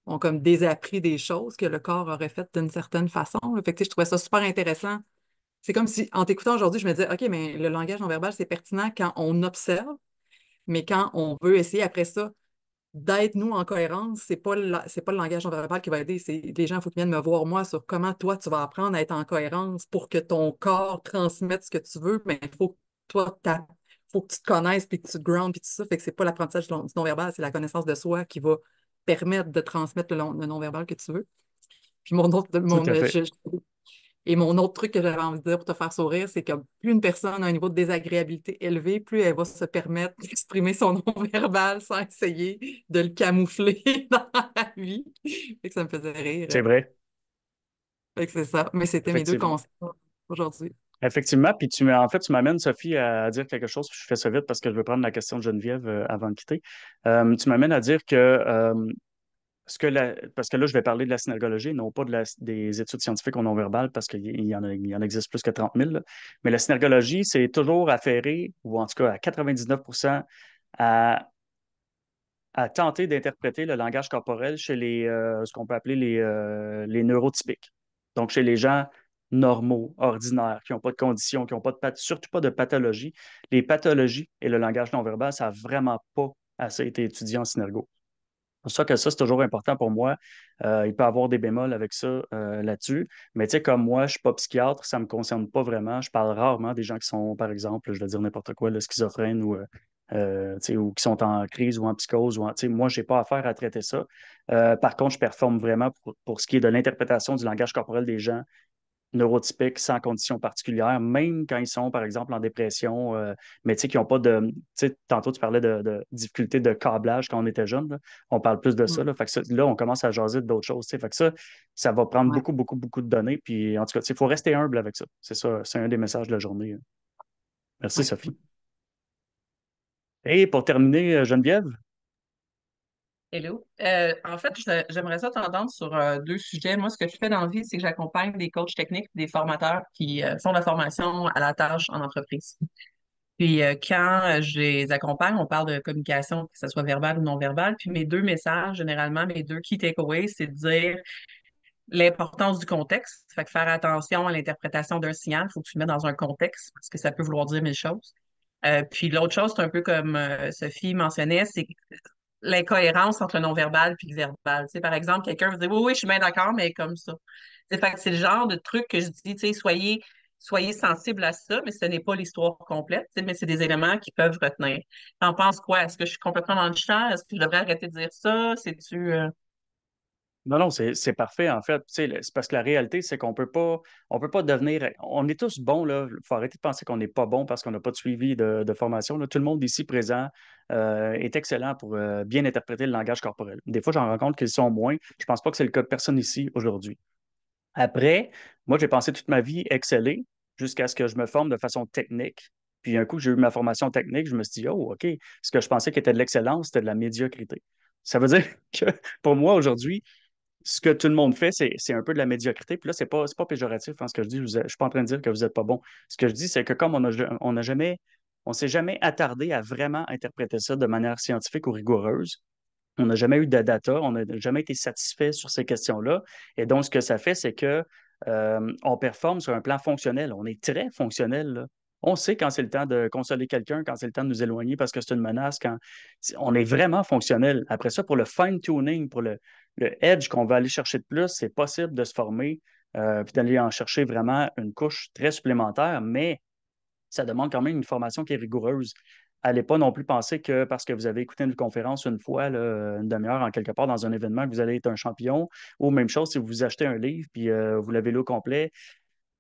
[SPEAKER 4] ont comme désappris des choses que le corps aurait faites d'une certaine façon, là. Fait que, tu sais, je trouvais ça super intéressant. C'est comme si, en t'écoutant aujourd'hui, je me disais, OK, mais le langage non verbal, c'est pertinent quand on observe, mais quand on veut essayer après ça d'être, nous, en cohérence, c'est pas le langage non verbal qui va aider. C'est les gens, il faut qu'ils viennent me voir, moi, sur comment toi, tu vas apprendre à être en cohérence pour que ton corps transmette ce que tu veux, mais il faut que toi, faut que tu te connaisses, puis que tu te groundes, puis tout ça. Fait que c'est pas l'apprentissage du non-verbal, c'est la connaissance de soi qui va permettre de transmettre le non-verbal que tu veux. Puis
[SPEAKER 1] Tout à fait.
[SPEAKER 4] et mon autre truc que j'avais envie de dire pour te faire sourire, c'est que plus une personne a un niveau de désagréabilité élevé, plus elle va se permettre d'exprimer son non-verbal sans essayer de le camoufler dans la vie. Fait que ça me faisait
[SPEAKER 1] C'est
[SPEAKER 4] rire.
[SPEAKER 1] vrai,
[SPEAKER 4] Fait que c'est ça. Mais c'était mes deux
[SPEAKER 1] effectivement.
[SPEAKER 4] constats aujourd'hui.
[SPEAKER 1] Effectivement, puis en fait, tu m'amènes, Sophie, à dire quelque chose, puis je fais ça vite parce que je veux prendre la question de Geneviève avant de quitter. Tu m'amènes à dire que parce que là, je vais parler de la synergologie, non pas des études scientifiques au non-verbal, parce qu'il y en existe plus que 30 000, là. Mais la synergologie, c'est toujours affairé, ou en tout cas à 99 à, à tenter d'interpréter le langage corporel chez ce qu'on peut appeler les neurotypiques. Donc, chez les gens normaux, ordinaires, qui n'ont pas de conditions, qui n'ont pas surtout pas de pathologie. Les pathologies et le langage non-verbal, ça n'a vraiment pas assez été étudié en synergo. C'est pour ça que ça, c'est toujours important pour moi. Il peut y avoir des bémols avec ça là-dessus. Mais tu sais, comme moi, je ne suis pas psychiatre, ça ne me concerne pas vraiment. Je parle rarement des gens qui sont, par exemple, je vais dire n'importe quoi, le schizophrène tu sais, ou qui sont en crise ou en psychose. Tu sais, moi, je n'ai pas affaire à traiter ça. Par contre, je performe vraiment pour ce qui est de l'interprétation du langage corporel des gens neurotypiques sans conditions particulières, même quand ils sont, par exemple, en dépression, mais tu sais, qui n'ont pas de. Tu sais, tantôt, tu parlais de difficultés de câblage quand on était jeune, là. On parle plus de ça,
[SPEAKER 4] Mm.
[SPEAKER 1] là. Fait que ça, là, on commence à jaser d'autres choses. Tu sais. Fait que ça va prendre
[SPEAKER 4] Ouais.
[SPEAKER 1] beaucoup, beaucoup, beaucoup de données. Puis, en tout cas, il faut rester humble avec ça. C'est ça, c'est un des messages de la journée. Merci,
[SPEAKER 4] Ouais.
[SPEAKER 1] Sophie. Et pour terminer, Geneviève,
[SPEAKER 5] Hello. En fait, j'aimerais ça t'entendre sur deux sujets. Moi, ce que je fais dans la vie, c'est que j'accompagne des coachs techniques, des formateurs qui font de la formation à la tâche en entreprise. Puis quand je les accompagne, on parle de communication, que ce soit verbale ou non verbale. Puis mes deux messages, généralement, mes deux key takeaways, c'est de dire l'importance du contexte. Fait que faire attention à l'interprétation d'un signal, il faut que tu le mettes dans un contexte parce que ça peut vouloir dire mille choses. Puis l'autre chose, c'est un peu comme Sophie mentionnait, c'est l'incohérence entre le non-verbal puis le verbal. Tu sais, par exemple, quelqu'un va dire oui, oui, je suis bien d'accord, mais comme ça. Fait que c'est le genre de truc que je dis, tu sais, soyez sensible à ça, mais ce n'est pas l'histoire complète, tu sais, mais c'est des éléments qui peuvent retenir. T'en penses quoi? Est-ce que je suis complètement dans le champ? Est-ce que je devrais arrêter de dire ça? C'est-tu.
[SPEAKER 1] non, non, c'est parfait, en fait. Tu sais, c'est parce que la réalité, c'est on peut pas devenir. On est tous bons, là. Il faut arrêter de penser qu'on n'est pas bon parce qu'on n'a pas de suivi de formation, là. Tout le monde ici présent est excellent pour bien interpréter le langage corporel. Des fois, j'en rencontre qu'ils sont moins. Je pense pas que c'est le cas de personne ici aujourd'hui. Après, moi, j'ai pensé toute ma vie exceller jusqu'à ce que je me forme de façon technique. Puis un coup que j'ai eu ma formation technique, je me suis dit, oh, OK, ce que je pensais qui était de l'excellence, c'était de la médiocrité. Ça veut dire que pour moi, aujourd'hui, ce que tout le monde fait, c'est un peu de la médiocrité. Puis là, c'est pas péjoratif, hein, ce que je dis. Je ne suis pas en train de dire que vous n'êtes pas bon. Ce que je dis, c'est que comme on s'est jamais attardé à vraiment interpréter ça de manière scientifique ou rigoureuse, on n'a jamais eu de data, on n'a jamais été satisfait sur ces questions-là. Et donc, ce que ça fait, c'est que on performe sur un plan fonctionnel. On est très fonctionnel, là. On sait quand c'est le temps de consoler quelqu'un, quand c'est le temps de nous éloigner parce que c'est une menace, quand on est vraiment fonctionnel. Après ça, pour le fine-tuning, pour le edge qu'on va aller chercher de plus, c'est possible de se former puis d'aller en chercher vraiment une couche très supplémentaire, mais ça demande quand même une formation qui est rigoureuse. Allez pas non plus penser que parce que vous avez écouté une conférence une fois, là, une demi-heure en quelque part dans un événement, que vous allez être un champion. Ou même chose si vous achetez un livre puis vous l'avez lu au complet.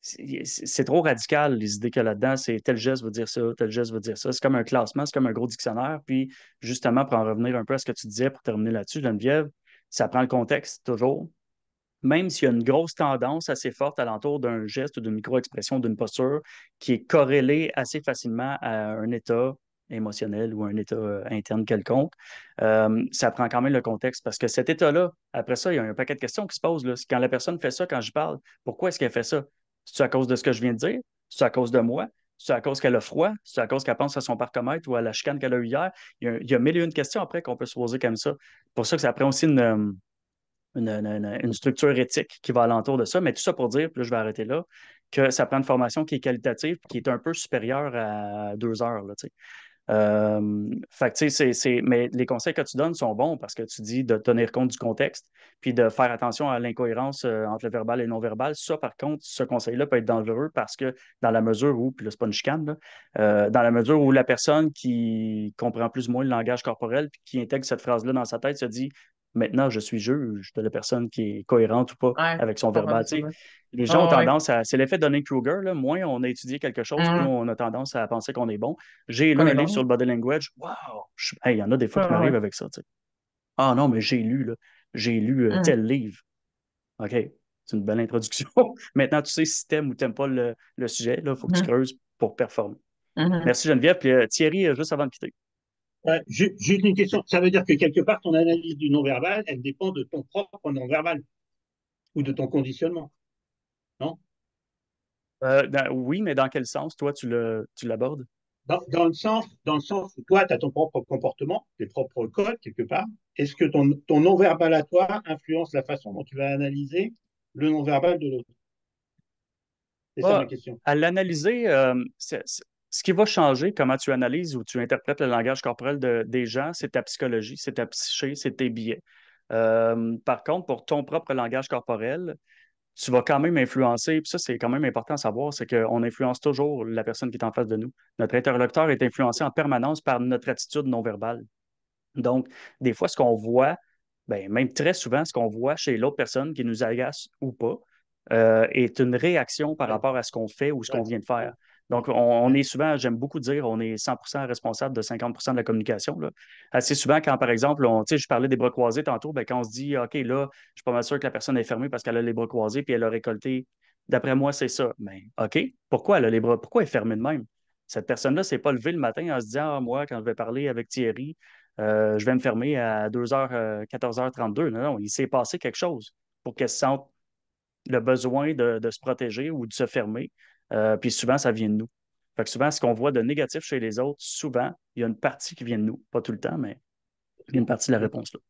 [SPEAKER 1] C'est trop radical, les idées qu'il y a là-dedans. C'est tel geste veut dire ça, tel geste veut dire ça. C'est comme un classement, c'est comme un gros dictionnaire. Puis, justement, pour en revenir un peu à ce que tu disais, pour terminer là-dessus, Geneviève, ça prend le contexte toujours. Même s'il y a une grosse tendance assez forte alentour d'un geste ou d'une micro-expression, d'une posture qui est corrélée assez facilement à un état émotionnel ou un état interne quelconque, ça prend quand même le contexte parce que cet état-là, après ça, il y a un paquet de questions qui se posent. Là. Quand la personne fait ça, quand je parle, pourquoi est-ce qu'elle fait ça? C'est à cause de ce que je viens de dire? C'est à cause de moi? C'est à cause qu'elle a froid? C'est à cause qu'elle pense à son parcomètre ou à la chicane qu'elle a eue hier? Il y a mille et une questions après qu'on peut se poser comme ça. C'est pour ça que ça prend aussi une structure éthique qui va alentour de ça. Mais tout ça pour dire, puis là, je vais arrêter là, que ça prend une formation qui est qualitative, qui est un peu supérieure à 2 heures. Là, tu sais. Fait que, tu sais, mais les conseils que tu donnes sont bons parce que tu dis de tenir compte du contexte, puis de faire attention à l'incohérence entre le verbal et le non-verbal. Ça, par contre, ce conseil-là peut être dangereux parce que dans la mesure où, puis là, c'est pas une chicane, là, dans la mesure où la personne qui comprend plus ou moins le langage corporel, puis qui intègre cette phrase-là dans sa tête, se dit maintenant, je suis juge de la personne qui est cohérente ou pas
[SPEAKER 5] Ouais,
[SPEAKER 1] avec son
[SPEAKER 5] je comprends
[SPEAKER 1] verbal. Tu sais,
[SPEAKER 5] absolument.
[SPEAKER 1] les gens ont
[SPEAKER 5] Ah ouais.
[SPEAKER 1] tendance à. C'est l'effet Dunning-Kruger, là. Moins on a étudié quelque chose, plus
[SPEAKER 5] Mhm.
[SPEAKER 1] on a tendance à penser qu'on est bon. J'ai
[SPEAKER 5] On
[SPEAKER 1] lu
[SPEAKER 5] est
[SPEAKER 1] un livre sur
[SPEAKER 5] bon.
[SPEAKER 1] le body language. Wow! Hey, il y en a des fois
[SPEAKER 5] Ouais,
[SPEAKER 1] qui
[SPEAKER 5] ouais,
[SPEAKER 1] m'arrivent
[SPEAKER 5] ouais.
[SPEAKER 1] avec ça. Tu sais. Ah non, mais j'ai lu, là. J'ai lu
[SPEAKER 5] Mhm.
[SPEAKER 1] tel livre. OK, c'est une belle introduction. Maintenant, tu sais si t'aimes ou t'aimes pas le sujet. Il faut que tu
[SPEAKER 5] Mhm.
[SPEAKER 1] creuses pour performer.
[SPEAKER 5] Mhm.
[SPEAKER 1] Merci Geneviève. Puis Thierry, juste avant de quitter.
[SPEAKER 6] Juste une question. Ça veut dire que quelque part, ton analyse du non-verbal, elle dépend de ton propre non-verbal ou de ton conditionnement, non?
[SPEAKER 1] Oui, mais dans quel sens, toi, tu l'abordes?
[SPEAKER 6] Dans le sens où toi, tu as ton propre comportement, tes propres codes, quelque part. Est-ce que ton non-verbal à toi influence la façon dont tu vas analyser le non-verbal de l'autre? C'est ça ma
[SPEAKER 1] Ah,
[SPEAKER 6] question.
[SPEAKER 1] à l'analyser, ce qui va changer, comment tu analyses ou tu interprètes le langage corporel des gens, c'est ta psychologie, c'est ta psyché, c'est tes biais. Par contre, pour ton propre langage corporel, tu vas quand même influencer, puis ça, c'est quand même important à savoir, c'est qu'on influence toujours la personne qui est en face de nous. Notre interlocuteur est influencé en permanence par notre attitude non verbale. Donc, des fois, ce qu'on voit, ben, même très souvent, ce qu'on voit chez l'autre personne qui nous agace ou pas, est une réaction par
[SPEAKER 6] Ouais,
[SPEAKER 1] rapport à ce qu'on fait ou ce qu'on
[SPEAKER 6] ouais,
[SPEAKER 1] vient de
[SPEAKER 6] ouais,
[SPEAKER 1] faire. Donc, on
[SPEAKER 6] ouais.
[SPEAKER 1] est souvent, j'aime beaucoup dire, on est 100% responsable de 50% de la communication. Là. Assez souvent, quand par exemple, tu sais, je parlais des bras croisés tantôt, ben, quand on se dit, OK, là, je suis pas mal sûr que la personne est fermée parce qu'elle a les bras croisés puis elle a récolté. D'après moi, c'est ça. Mais OK, pourquoi elle a les bras, pourquoi elle est fermée de même? Cette personne-là s'est pas levée le matin en se disant, ah, moi, quand je vais parler avec Thierry, je vais me fermer à 2h, 14h32. Non, non, il s'est passé quelque chose pour qu'elle se sente le besoin de se protéger ou de se fermer. Puis souvent, ça vient de nous. Fait que souvent, ce qu'on voit de négatif chez les autres, souvent, il y a une partie qui vient de nous. Pas tout le temps, mais il y a une partie de la réponse là.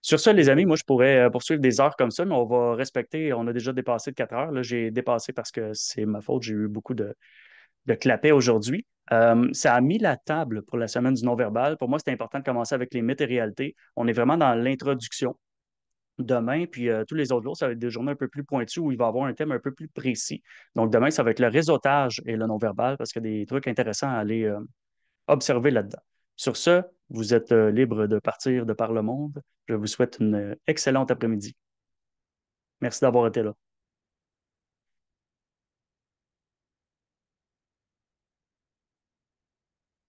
[SPEAKER 1] Sur ça, les amis, moi, je pourrais poursuivre des heures comme ça, mais on va respecter. On a déjà dépassé de 4 heures. Là, j'ai dépassé parce que c'est ma faute. J'ai eu beaucoup de clapets aujourd'hui. Ça a mis la table pour la semaine du non-verbal. Pour moi, c'est important de commencer avec les mythes et réalités. On est vraiment dans l'introduction. Demain, puis tous les autres jours, ça va être des journées un peu plus pointues où il va y avoir un thème un peu plus précis. Donc, demain, ça va être le réseautage et le non-verbal parce qu'il y a des trucs intéressants à aller observer là-dedans. Sur ce, vous êtes libre de partir de par le monde. Je vous souhaite une excellente après-midi. Merci d'avoir été là.